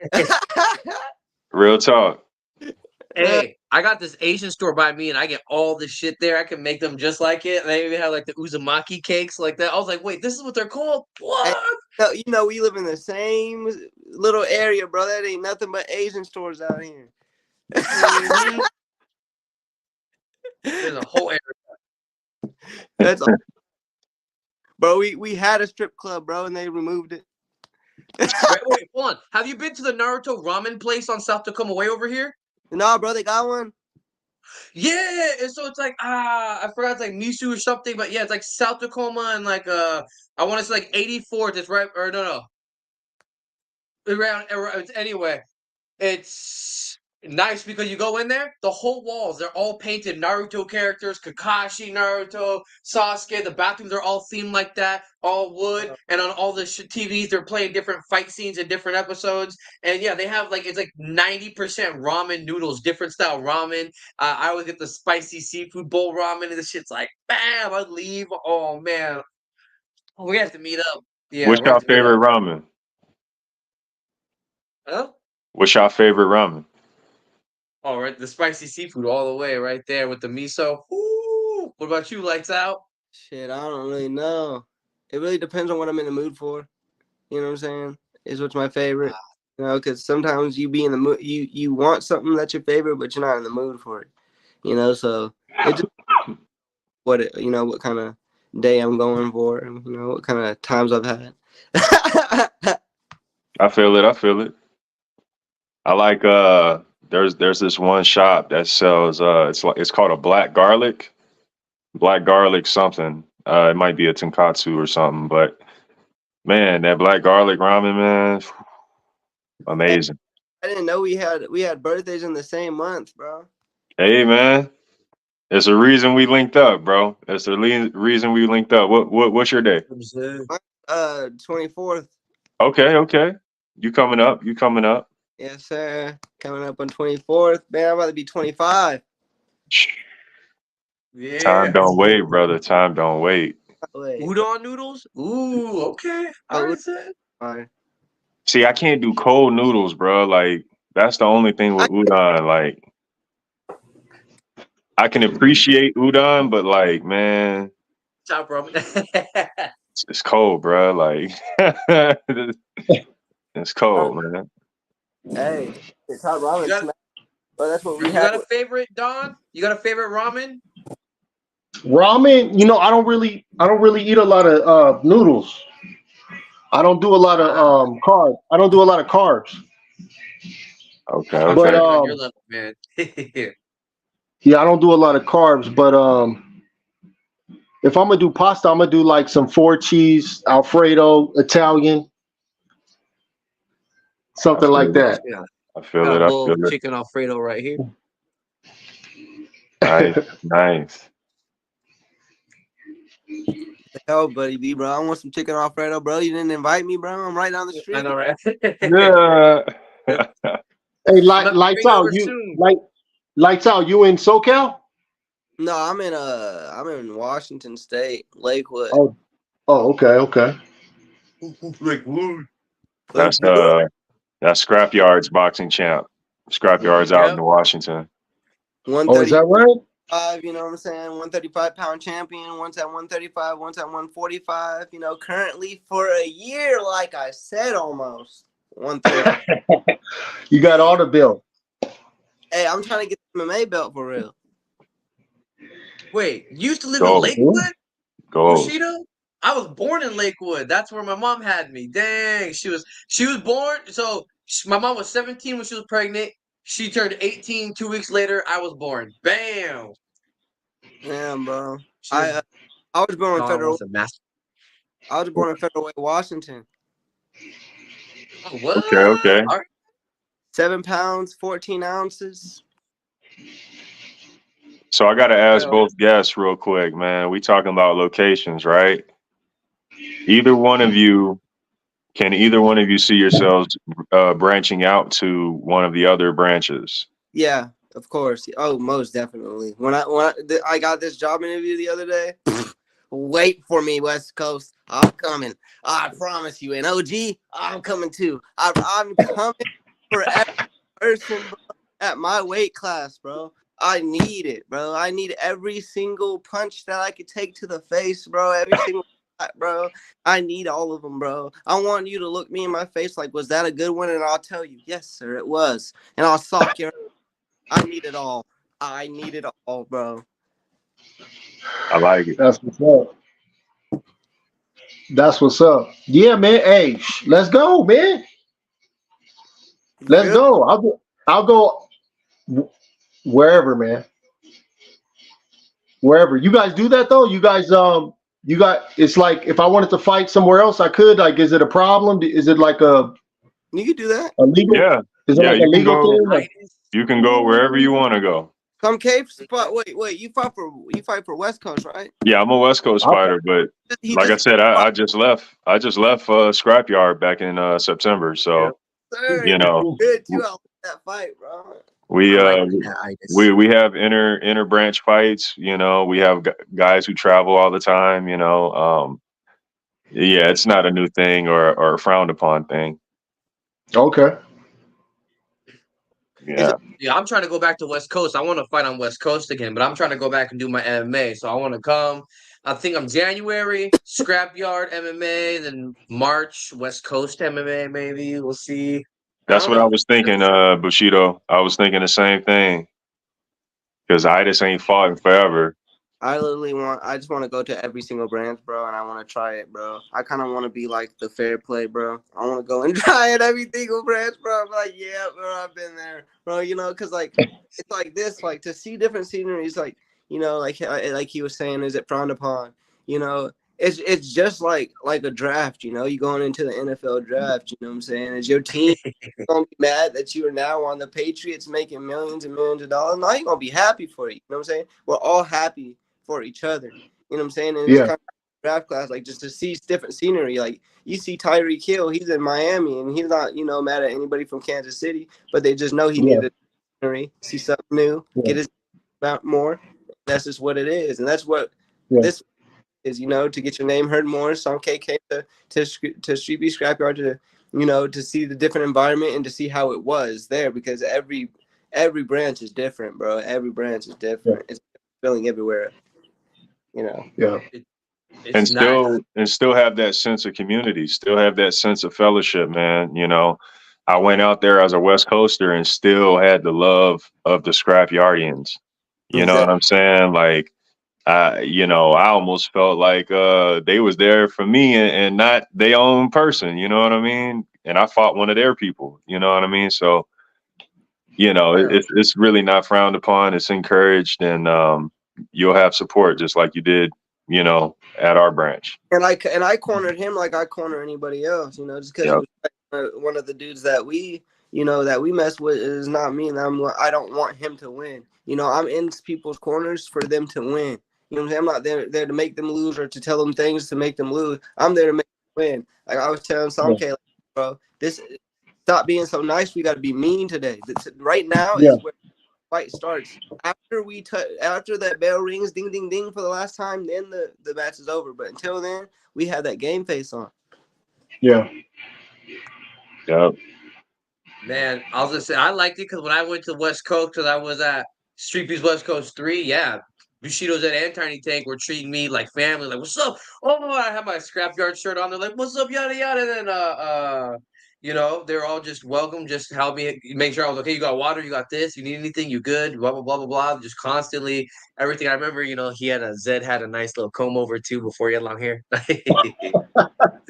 Real talk. Hey, I got this Asian store by me, and I get all this shit there. I can make them just like it. And they even have like the uzumaki cakes like that. I was like, wait, this is what they're called? What? Hey, we live in the same little area, bro. That ain't nothing but Asian stores out here. Mm-hmm. There's a whole area. That's all. Bro, we had a strip club, bro, and they removed it. Wait, hold on. Have you been to the Naruto ramen place on South Tacoma way over here? No, bro, they got one. Yeah, and so it's like I forgot it's like Misu or something, but yeah, it's like South Tacoma and like I want to say like 84th. It's right or no, around anyway. It's nice because you go in there, the whole walls they're all painted Naruto characters, Kakashi, Naruto, Sasuke. The bathrooms are all themed like that, all wood, and on all the TVs they're playing different fight scenes in different episodes. And yeah, they have like it's like 90% ramen noodles, different style ramen. I always get the spicy seafood bowl ramen, and the shit's like bam. I leave. Oh man, we have to meet up. Yeah, What's your favorite ramen? Huh? What's your favorite ramen? Oh, right, the spicy seafood all the way right there with the miso. Ooh. What about you, lights out? Shit, I don't really know. It really depends on what I'm in the mood for. You know what I'm saying? Is what's my favorite. Because sometimes you be in the mood, you want something that's your favorite, but you're not in the mood for it. So it just what kind of day I'm going for, and what kind of times I've had. I feel it. I like there's this one shop that sells it's called a black garlic something. It might be a tonkatsu or something, but man, that black garlic ramen, man, amazing. I didn't know we had birthdays in the same month, bro. Hey man, it's a reason we linked up, bro. It's the reason we linked up. What's your day? 24th. Okay. You coming up? Yes, sir. Coming up on 24th. Man, I'm about to be 25. Yeah. Time don't wait, brother. Time don't wait. Udon noodles? Ooh, okay. All right. See, I can't do cold noodles, bro. Like that's the only thing with udon. Like I can appreciate udon, but like, man, Chop ramen. it's cold, bro. Like it's cold, man. Hey, top ramen. But that's what we You got a favorite, Don? You got a favorite ramen? Ramen, I don't really eat a lot of noodles. I don't do a lot of carbs. I don't do a lot of carbs. Okay. But on your level, man. yeah, I don't do a lot of carbs, but if I'm gonna do pasta, I'm gonna do like some 4-cheese Alfredo Italian, something like that. Yeah. I feel it. I feel it. Chicken Alfredo right here. Nice. Hell, buddy, B, bro. I want some chicken Alfredo, bro. You didn't invite me, bro. I'm right down the street. I know, right? Yeah. Hey, lights out. Lights out. You in SoCal? No, I'm in Washington State, Lakewood. Oh, okay. Lakewood. That's Scrapyard's boxing champ. Scrapyard's out in Washington. Oh, is that right? You know what I'm saying? 135-pound champion. Once at 135, once at 145. Currently for a year, like I said, almost. 130. You got all the bill. Hey, I'm trying to get the MMA belt for real. Wait, you used to live in Go. Lakewood, Go. Bushido? I was born in Lakewood. That's where my mom had me. Dang, she was born. So my mom was 17 when she was pregnant. She turned 18 2 weeks later. I was born. Bam. Damn, bro. She was I was born in gone Federal. with a master. I was born in Federal Way, Washington. Oh, what? Okay. All right. 7 pounds, 14 ounces. So I got to ask Yo. both guests real quick, man. We talking about locations, right? Either one of you, can either one of you see yourselves branching out to one of the other branches? Yeah, of course. Oh, most definitely. When I got this job interview the other day, wait for me, West Coast. I'm coming. I promise you. And OG, I'm coming too. I'm coming for every person, bro, at my weight class, bro. I need it, bro. I need every single punch that I could take to the face, bro. Every single shot, bro. I need all of them, bro. I want you to look me in my face like, was that a good one? And I'll tell you, yes, sir, it was. And I'll sock your. I need it all. I need it all, bro. I like it. That's what's up. That's what's up. Yeah, man. Hey, let's go, man. Let's go. I'll go wherever, man. Wherever. You guys do that though? You guys you got, it's like if I wanted to fight somewhere else, I could. Like, is it a problem? Is it like You can do that. a legal? Yeah. Is it Yeah, like a you can legal go. thing? Like, You can go wherever you want to go. Come cave spot. Wait. You fight for West Coast, right? Yeah, I'm a West Coast fighter, but like I said, I just left. I just left Scrapyard back in September. So Sir, you know, good too. I like that fight, bro. we have inter branch fights. You know, we have guys who travel all the time. You know, yeah, it's not a new thing or a frowned upon thing. okay. Yeah, I'm trying to go back to West Coast. I want to fight on West Coast again, but I'm trying to go back and do my MMA. So I want to come. I think I'm January, Scrapyard MMA, then March, West Coast MMA, maybe. We'll see. that's what I was thinking, Bushido. I was thinking the same thing because I just ain't fought in forever. I just want to go to every single branch, bro, and I want to try it, bro. I kind of want to be like the fair play, bro. I want to go and try it every single branch, bro. I'm like, yeah, bro, I've been there, bro. You know, because like it's like this, like to see different sceneries, like you know, like he was saying, is it frowned upon? You know, it's just like a draft. You know, you going into the NFL draft. You know what I'm saying? Is your team gonna be mad that you are now on the Patriots making millions and millions of dollars? No, you're gonna be happy for you. You know what I'm saying? We're all happy for each other. You know what I'm saying? And it's kind of draft class, like just to see different scenery. Like you see Tyreek Hill, he's in Miami and he's not, you know, mad at anybody from Kansas City, but they just know he needed scenery, see something new, get his out more. That's just what it is. And that's what this is, you know, to get your name heard more. Some K came to StreetBeefs Scrapyard to, you know, to see the different environment and to see how it was there, because every branch is different, bro. Every branch is different. It's feeling everywhere. You know, and still have that sense of community, still have that sense of fellowship, man. You know, I went out there as a West Coaster and still had the love of the Scrapyardians. You know what I'm saying? Like, you know, I almost felt like they was there for me and not their own person. You know what I mean? And I fought one of their people. You know what I mean? So, you know, it's really not frowned upon. It's encouraged, and you'll have support just like you did, you know, at our branch. And I cornered him like I corner anybody else, you know, just because one of the dudes that we, you know, that we mess with is not me, and I don't want him to win. You know, I'm in people's corners for them to win. You know what I'm saying? I'm not there to make them lose or to tell them things to make them lose. I'm there to make them win. Like I was telling Samke, like, bro, stop being so nice. We got to be mean today. Right now is where fight starts. After after that bell rings, ding ding ding for the last time, then the match is over. But until then, we have that game face on. Yeah. Man, I was gonna say I liked it because when I went to West Coast, because I was at StreetBeefs West Coast 3, Bushido's at Tiny Tank were treating me like family, like what's up? Oh, I have my Scrapyard shirt on. They're like, what's up, yada yada. And then You know, they're all just welcome, just help me make sure I was okay. You got water, you got this, you need anything, you good, blah blah blah blah blah. Just constantly everything. I remember, you know, Zed had a nice little comb over too before he had long hair.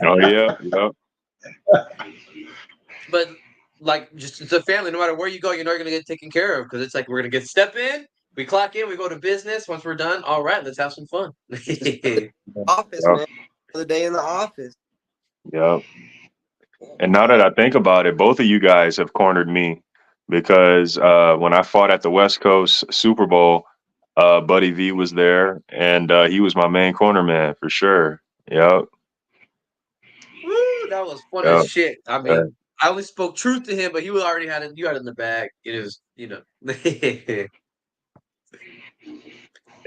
Oh yeah, yep. But like, just it's a family. No matter where you go, you're not gonna get taken care of because it's like we're gonna get step in, we clock in, we go to business. Once we're done, all right, let's have some fun. Office, Yep. man. Another day in the office. Yep. And now that I think about it, both of you guys have cornered me because when I fought at the West Coast Super Bowl, Buddy V was there, and he was my main corner man for sure. Yep. Woo, that was fun Yep. as shit. I mean, I only spoke truth to him, but he was already had it. You had it in the bag. It was, you know. Hey.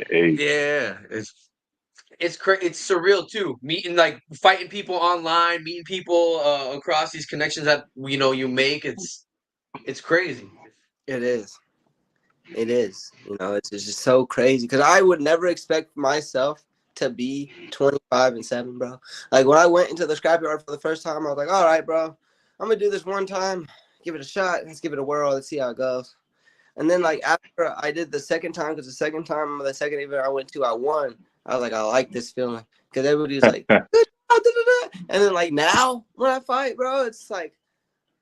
Yeah, it's surreal too. Meeting like fighting people online, meeting people across these connections that you make. It's crazy. It is. It is. You know, it's just so crazy because I would never expect myself to be 25-7, bro. Like when I went into the scrapyard for the first time, I was like, all right, bro, I'm gonna do this one time, give it a shot, let's give it a whirl, let's see how it goes. And then like after I did the second time, because the second event I went to, I won. I was like, I like this feeling because everybody was like, good job, da, da, da. And then like now when I fight, bro, it's like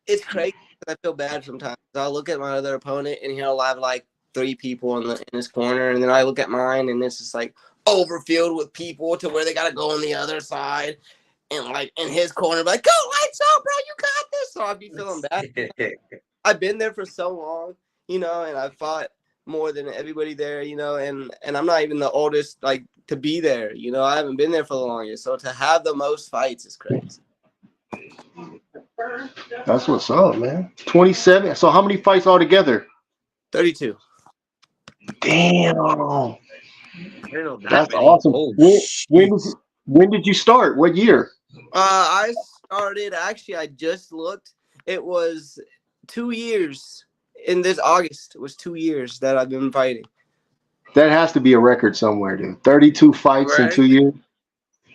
it's crazy. I feel bad sometimes. I'll look at my other opponent and he'll have like 3 people in his corner, and then I look at mine and it's just like overfilled with people to where they gotta go on the other side, and like in his corner, like go lights out, bro, you got this. So I'd be feeling bad. I've been there for so long, you know, and I fought more than everybody there, you know, and I'm not even the oldest like to be there, you know. I haven't been there for the longest, so to have the most fights is crazy. That's what's up, man. 27. So how many fights altogether? 32. Damn. That's many. awesome. Oh, When did you start? What year? I started, actually, I just looked. It was 2 years. In this August, it was 2 years that I've been fighting. That has to be a record somewhere, dude. 32 fights in 2 years.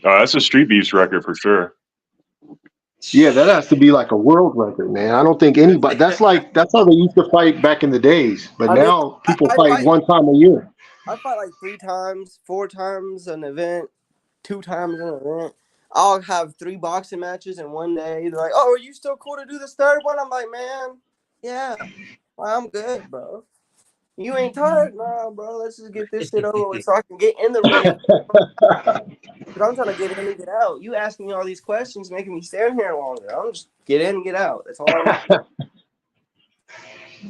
That's a StreetBeefs record for sure. Yeah, that has to be like a world record, man. I don't think anybody. That's how they used to fight back in the days. But now people fight one time a year. I fight like 3 times, 4 times an event, 2 times an event. I'll have 3 boxing matches in one day. They're like, "Oh, are you still cool to do this third one?" I'm like, "Man, yeah, well, I'm good, bro. You ain't tired? Nah, bro. Let's just get this shit over with so I can get in the ring. Because I'm trying to get in and get out. You asking me all these questions, making me stand here longer. I'm just get in and get out. That's all I want."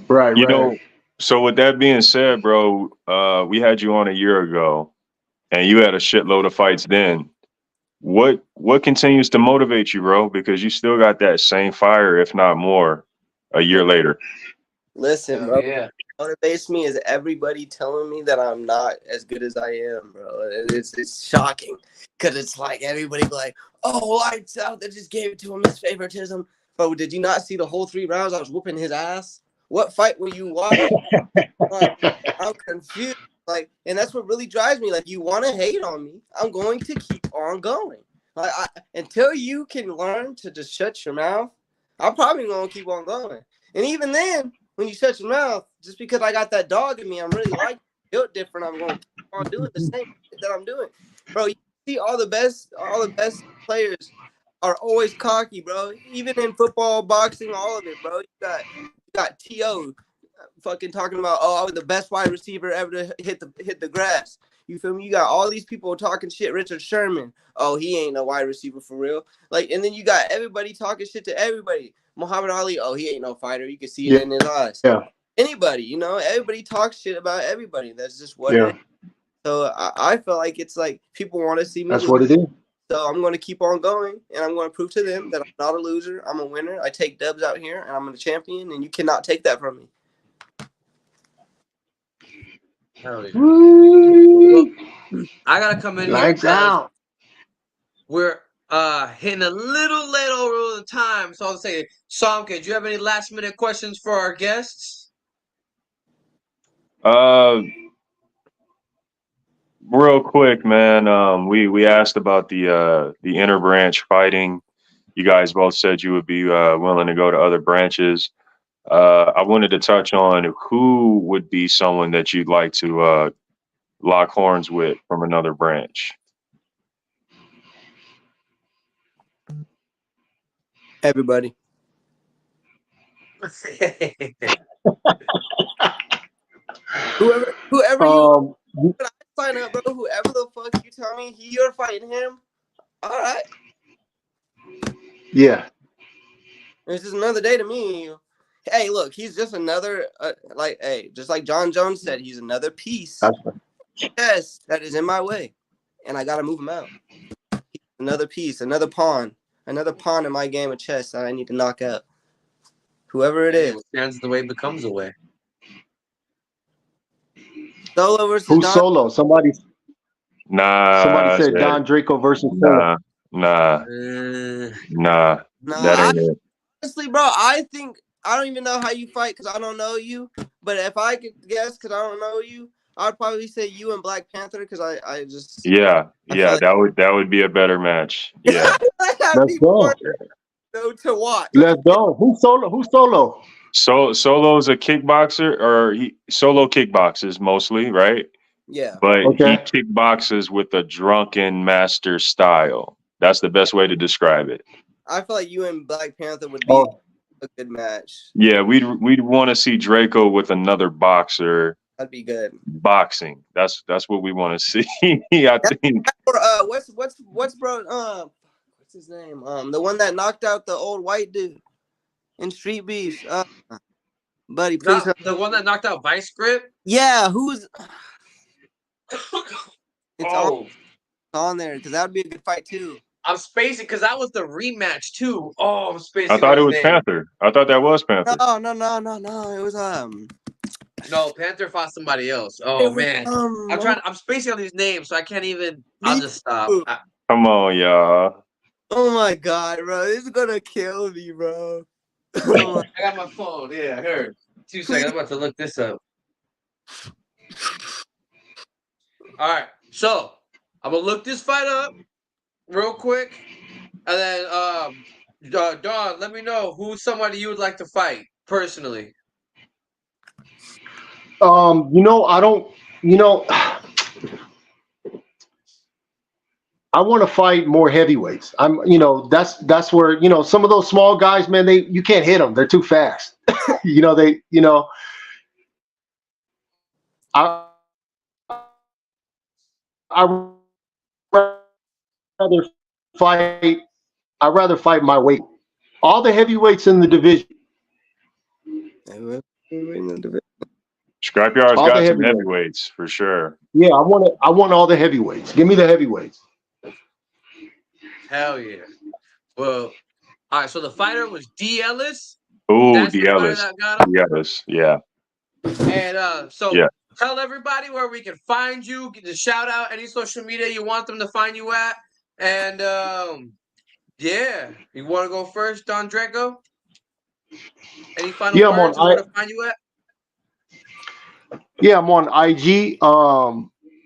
Right. You know, so with that being said, bro, we had you on a year ago, and you had a shitload of fights then. What continues to motivate you, bro? Because you still got that same fire, if not more, a year later. Listen, bro. Yeah. What motivates me is everybody telling me that I'm not as good as I am, bro. It's shocking because it's like everybody like, "Oh, lights out." They just gave it to him. His favoritism. Bro, did you not see the whole 3 rounds? I was whooping his ass. What fight were you watching? Like, I'm confused. Like, and that's what really drives me. Like, you want to hate on me, I'm going to keep on going. Like, until you can learn to just shut your mouth, I'm probably going to keep on going. And even then, when you shut your mouth, just because I got that dog in me, I'm really like built different. I'm going to keep on doing the same shit that I'm doing, bro. You see, all the best players are always cocky, bro. Even in football, boxing, all of it, bro. You got T.O. fucking talking about, "Oh, I was the best wide receiver ever to hit the grass." You feel me? You got all these people talking shit. Richard Sherman, "Oh, he ain't no wide receiver for real." Like, and then you got everybody talking shit to everybody. Muhammad Ali, "Oh, he ain't no fighter." You can see it in his eyes. Yeah. Anybody, you know, everybody talks shit about everybody. That's just what it is. So I feel like it's like people want to see me. That's what it is. So I'm going to keep on going, and I'm going to prove to them that I'm not a loser. I'm a winner. I take dubs out here, and I'm a champion, and you cannot take that from me. Well, I gotta come in here. Lights out. We're hitting a little late over the time, so I'll say, Samka, do you have any last minute questions for our guests? Real quick, man. We asked about the interbranch fighting. you guys both said you would be willing to go to other branches. I wanted to touch on who would be someone that you'd like to lock horns with from another branch. Everybody. whoever you sign up, bro. Whoever the fuck you tell me you're fighting him. All right. Yeah. It's just another day to me. Hey, look, he's just another just like John Jones said, he's another piece. Yes, that is in my way, and I gotta move him out. Another piece, another pawn in my game of chess that I need to knock out. Whoever it is. What stands the way becomes a way. Solo versus Who's Don? Solo? Somebody said Nah, Don Drecko versus Solo. Nah. That ain't it. Honestly, bro, I think I don't even know how you fight because I don't know you. But if I could guess, because I don't know you, I'd probably say you and Black Panther because I just that would be a better match. Yeah. Let's go. To watch. Let's go. Who's Solo? Solo's a kickboxer, or Solo kickboxes mostly, right? Yeah. But he kickboxes with a drunken master style. That's the best way to describe it. I feel like you and Black Panther would be a good match. Yeah, we'd want to see Drecko with another boxer. That'd be good. Boxing. That's what we want to see. I think. What's his name? The one that knocked out the old white dude in Street Beefs. Buddy, please. The one that knocked out Vice Grip? Yeah, who's on there, because that would be a good fight too. I'm spacing because that was the rematch too. Oh, I'm spacing. I thought it was Panther. I thought that was Panther. No. It was No, Panther fought somebody else. Oh man, I'm spacing on these names, so I can't even. I'll just stop. Come on, y'all. Oh my god, bro, this is gonna kill me, bro. I got my phone. Yeah, I heard. 2 seconds. I'm about to look this up. All right, so I'm gonna look this fight up real quick, and then Don, let me know who's somebody you would like to fight personally. I want to fight more heavyweights. That's where, some of those small guys, man, you can't hit them. They're too fast. I'd rather fight my weight. All the heavyweights in the division. Scrapyard's got some heavyweights for sure. Yeah, I want all the heavyweights. Give me the heavyweights. Hell yeah. Well, all right, so the fighter was D. Ellis. Ooh, D. Ellis. D. Ellis, yeah. And tell everybody where we can find you. Get the shout out any social media you want them to find you at. And you want to go first, Don Drecko? Any final words you want to find you at? Yeah, I'm on IG.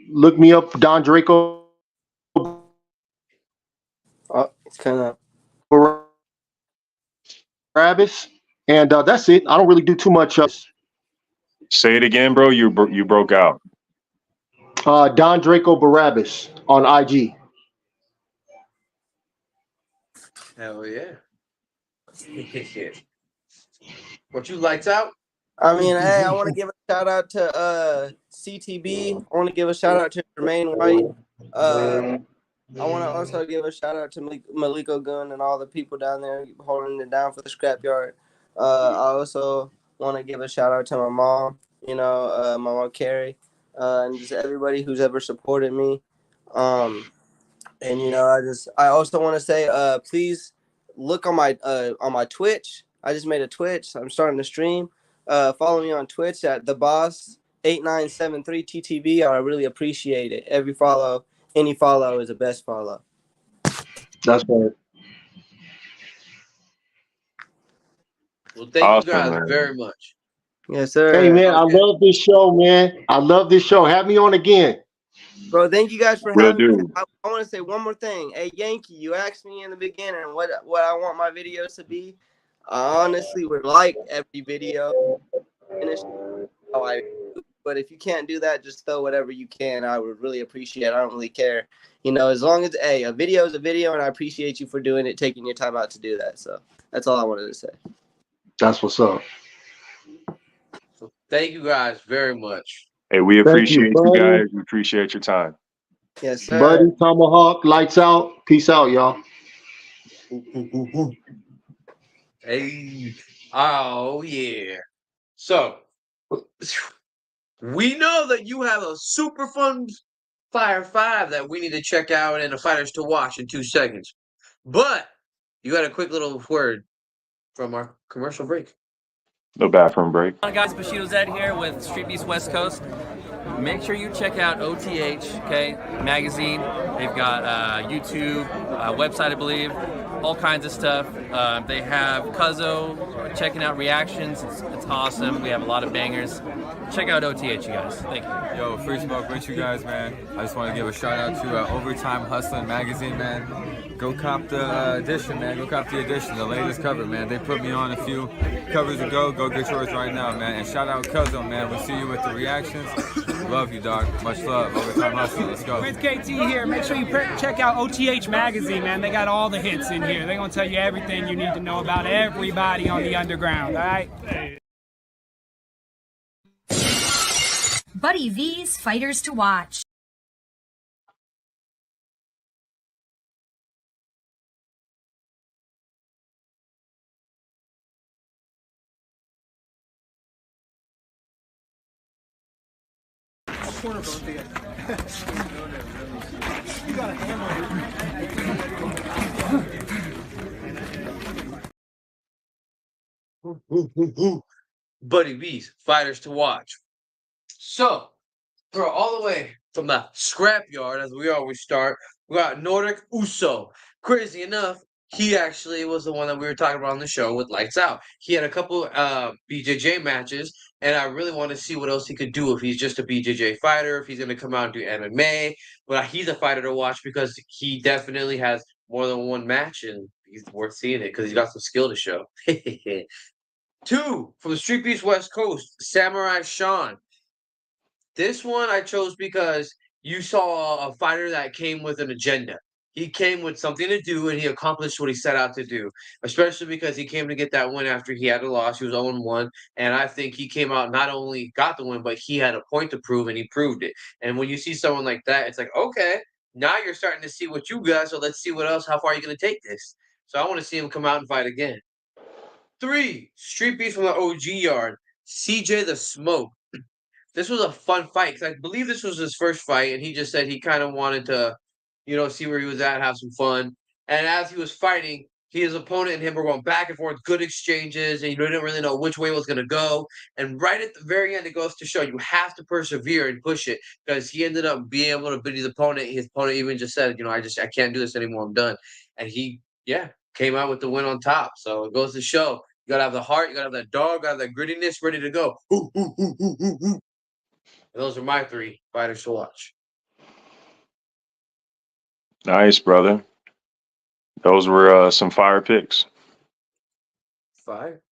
Look me up, Don Drecko. It's kind of Barabbas, and that's it. I don't really do too much. Say it again, bro. You broke out. Don Drecko Barabbas on IG. Hell yeah. What you lights out? I mean, hey, I want to give a shout out to CTB. I want to give a shout out to Jermaine White. I want to also give a shout out to Maliko Gun and all the people down there holding it down for the scrapyard. I also want to give a shout out to my mom, my mom Carrie, and just everybody who's ever supported me. And I also want to say, please look on my Twitch. I just made a Twitch. I'm starting to stream. Follow me on Twitch at theboss8973TTV. I really appreciate it. Any follow is the best follow. That's right. Well, thank you guys very much. Yes, sir. Hey, man, I love this show, man. I love this show. Have me on again. Bro, thank you guys for Will having me. do. I want to say one more thing. Hey, Yankee, you asked me in the beginning what I want my videos to be. I honestly would like every video finish how I do. But if you can't do that, just throw whatever you can. I would really appreciate it. I don't really care. You know, as long as, hey, a video is a video, and I appreciate you for doing it, taking your time out to do that. So that's all I wanted to say. That's what's up. So thank you guys very much. Hey, we Thank you, appreciate you buddy. guys. We appreciate your time. Yes, sir. Buddy, Tomahawk, lights out. Peace out, y'all. Hey, oh yeah. So we know that you have a super fun Fire 5 that we need to check out and the fighters to watch in 2 seconds. But you got a quick little word from our commercial break. No bathroom break. Hi guys, Bushido Zed here with StreetBeefs West Coast. Make sure you check out OTH, okay, magazine. They've got YouTube, website, I believe, all kinds of stuff. They have Cuzzo, checking out reactions. It's awesome. We have a lot of bangers. Check out OTH, you guys. Thank you. Yo, Free Smoke with you guys, man. I just want to give a shout out to Overtime Hustling magazine, man. Go cop the edition, man. Go cop the edition, the latest cover, man. They put me on a few covers ago. Go get yours right now, man. And shout out Cuzzo, man. We'll see you with the reactions. Love you, dog. Much love. Overtime Hustling. Let's go. Prince KT here. Make sure you check out OTH magazine, man. They got all the hits in here. They're gonna tell you everything you need to know about everybody on the underground. All right. Buddy V's Fighters to Watch. Buddy V's fighters to watch. So, bro, all the way from the scrapyard, as we always start, we got Nordic Uso. Crazy enough, he actually was the one that we were talking about on the show with Lights Out. He had a couple BJJ matches, and I really want to see what else he could do if he's just a BJJ fighter, if he's going to come out and do MMA. But he's a fighter to watch because he definitely has more than one match, and he's worth seeing it because he's got some skill to show. 2, from the StreetBeefs West Coast, Samurai Sean. This one I chose because you saw a fighter that came with an agenda. He came with something to do, and he accomplished what he set out to do, especially because he came to get that win after he had a loss. He was 0-1, and I think he came out not only got the win, but he had a point to prove, and he proved it. And when you see someone like that, it's like, okay, now you're starting to see what you got, so let's see what else, how far are you going to take this? So I want to see him come out and fight again. 3, StreetBeefs from the OG yard, CJ the Smoke. This was a fun fight because I believe this was his first fight, and he just said he kind of wanted to, see where he was at, have some fun. And as he was fighting, his opponent and him were going back and forth, good exchanges, and you didn't really know which way it was going to go. And right at the very end, it goes to show you have to persevere and push it because he ended up being able to beat his opponent. His opponent even just said, I can't do this anymore. I'm done. And he, came out with the win on top. So it goes to show you got to have the heart, you got to have that dog, got to have that grittiness ready to go. Those are my 3 fighters to watch. Nice, brother. Those were some fire picks. Fire?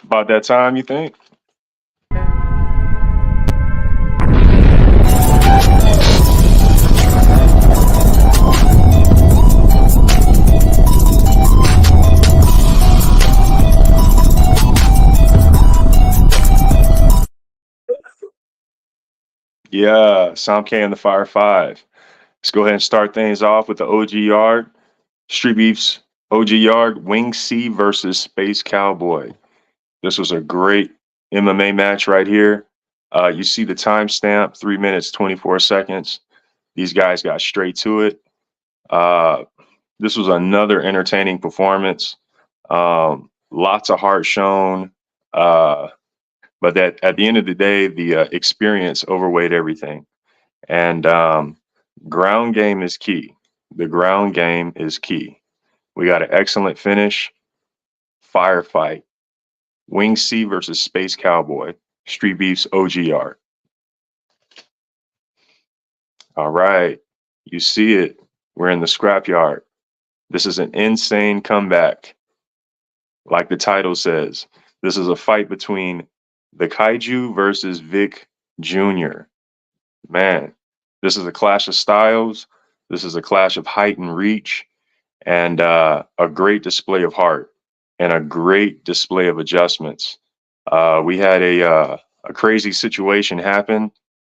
About that time, you think? Yeah, Sam K and the Fire 5. Let's go ahead and start things off with the OG Yard. StreetBeefs OG Yard, Wing C versus Space Cowboy. This was a great MMA match right here. You see the timestamp, 3 minutes, 24 seconds. These guys got straight to it. This was another entertaining performance. Lots of heart shown. But at the end of the day, the experience overweighed everything. And ground game is key. The ground game is key. We got an excellent finish. Firefight. Wing C versus Space Cowboy. StreetBeefs OG Yard. All right. You see it. We're in the scrapyard. This is an insane comeback. Like the title says, this is a fight between the Kaiju versus Vic Jr. Man, this is a clash of styles. This is a clash of height and reach, and a great display of heart and a great display of adjustments. We had a crazy situation happen,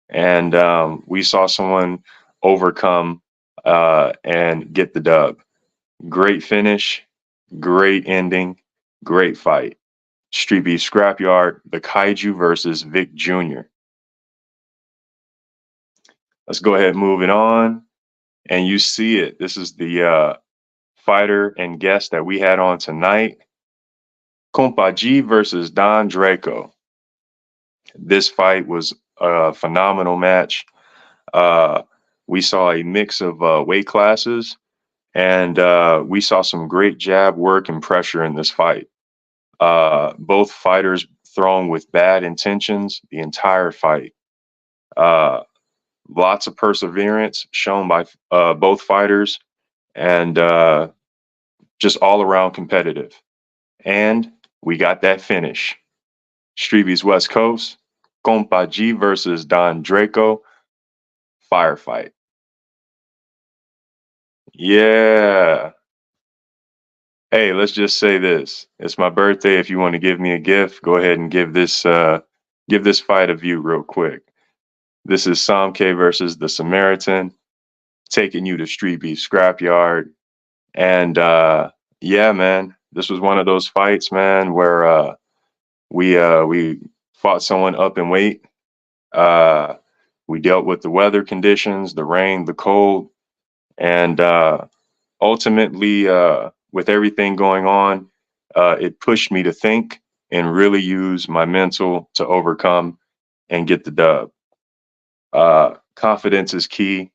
and we saw someone overcome and get the dub. Great finish, great ending, great fight. StreetBeefs Scrapyard, the Kaiju versus Vic Jr. Let's go ahead and move it on. And you see it. This is the fighter and guest that we had on tonight. Compa G versus Don Drecko. This fight was a phenomenal match. We saw a mix of weight classes, and we saw some great jab work and pressure in this fight. Both fighters thrown with bad intentions the entire fight. Lots of perseverance shown by both fighters, and just all around competitive. And we got that finish. StreetBeefs West Coast, Compa G versus Don Drecko, firefight. Yeah. Hey, let's just say this. It's my birthday. If you want to give me a gift, go ahead and give this fight a view real quick. This is Sam K versus the Samaritan, taking you to StreetBeefs Scrapyard. And yeah, man, this was one of those fights, man, where we fought someone up in weight. We dealt with the weather conditions, the rain, the cold, and ultimately, with everything going on, it pushed me to think and really use my mental to overcome and get the dub. Confidence is key.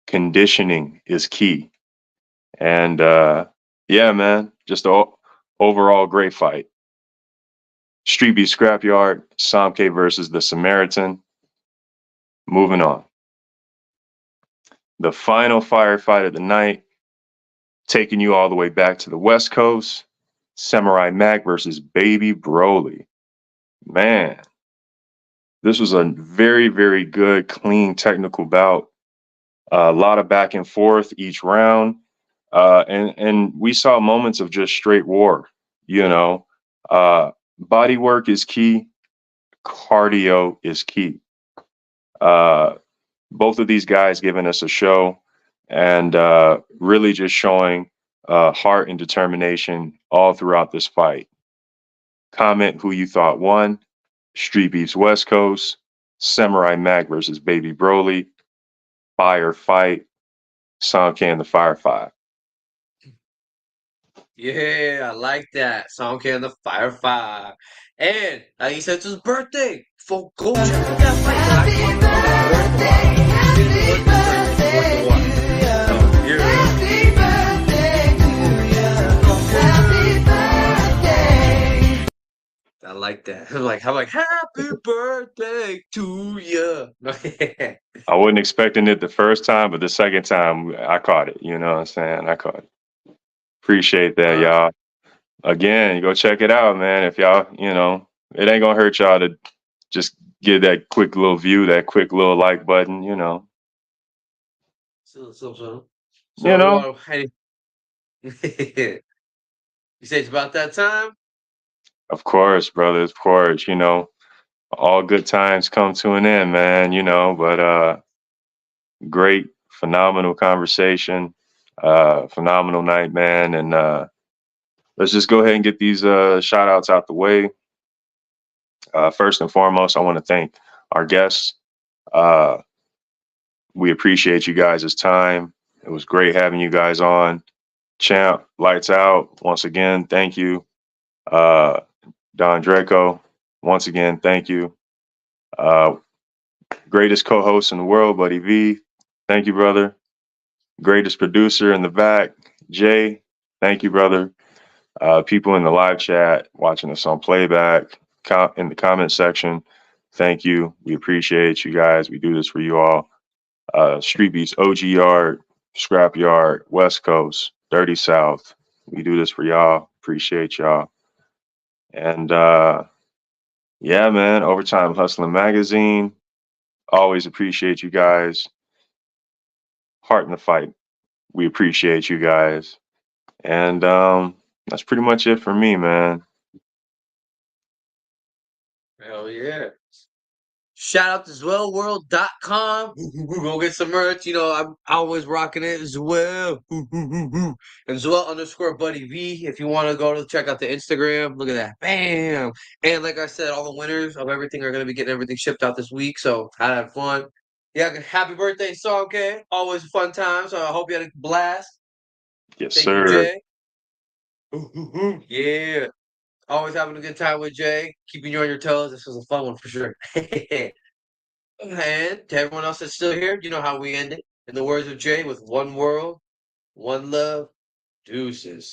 Conditioning is key. And yeah, man, just an overall great fight. StreetBeefs Scrapyard, Sam K versus the Samaritan. Moving on. The final firefight of the night, taking you all the way back to the West Coast, Samurai Mac versus Baby Broly. Man, this was a very, very good, clean technical bout. A lot of back and forth each round. And we saw moments of just straight war, you know. Body work is key. Cardio is key. Both of these guys giving us a show and really just showing heart and determination all throughout this fight. Comment who you thought won. StreetBeefs West Coast, Samurai Mac versus Baby Broly, fire fight, Sam K and the Fire 5. Yeah, I like that. Song K and the Fire 5. And like he said, it's his birthday. So go check out that I like that. I'm like, happy birthday to you. I wasn't expecting it the first time, but the second time I caught it. You know what I'm saying? I caught it. Appreciate that, y'all. Again, go check it out, man. If y'all, you know, it ain't gonna hurt y'all to just give that quick little view, that quick little like button, you know. So, You know. You say it's about that time? Of course, brother, of course. You know, all good times come to an end, man, you know, but great, phenomenal conversation, phenomenal night, man. And let's just go ahead and get these shout outs out the way. First and foremost, I want to thank our guests. We appreciate you guys' time. It was great having you guys on. Champ, lights out. Once again, thank you. Don Drecko, once again, thank you. Greatest co-host in the world, Buddy V. Thank you, brother. Greatest producer in the back, Jay. Thank you, brother. People in the live chat, watching us on playback, in the comment section, thank you. We appreciate you guys. We do this for you all. StreetBeefs OG Yard, Scrapyard, West Coast, Dirty South. We do this for y'all. Appreciate y'all. And yeah, man, Overtime Hustling Magazine. Always appreciate you guys. Heart in the fight. We appreciate you guys. And that's pretty much it for me, man. Hell yeah. Shout out to zwellworld.com. Go get some merch. You know, I'm always rocking it as well. And Zwell_Buddy V. If you want to go to check out the Instagram, look at that. Bam. And like I said, all the winners of everything are going to be getting everything shipped out this week. So had fun. Yeah, happy birthday, Song K. Always a fun time. So I hope you had a blast. Yes, Thank sir. you, Jay. Yeah. Always having a good time with Jay. Keeping you on your toes. This was a fun one for sure. And to everyone else that's still here, you know how we end it. In the words of Jay, with one world, one love, deuces.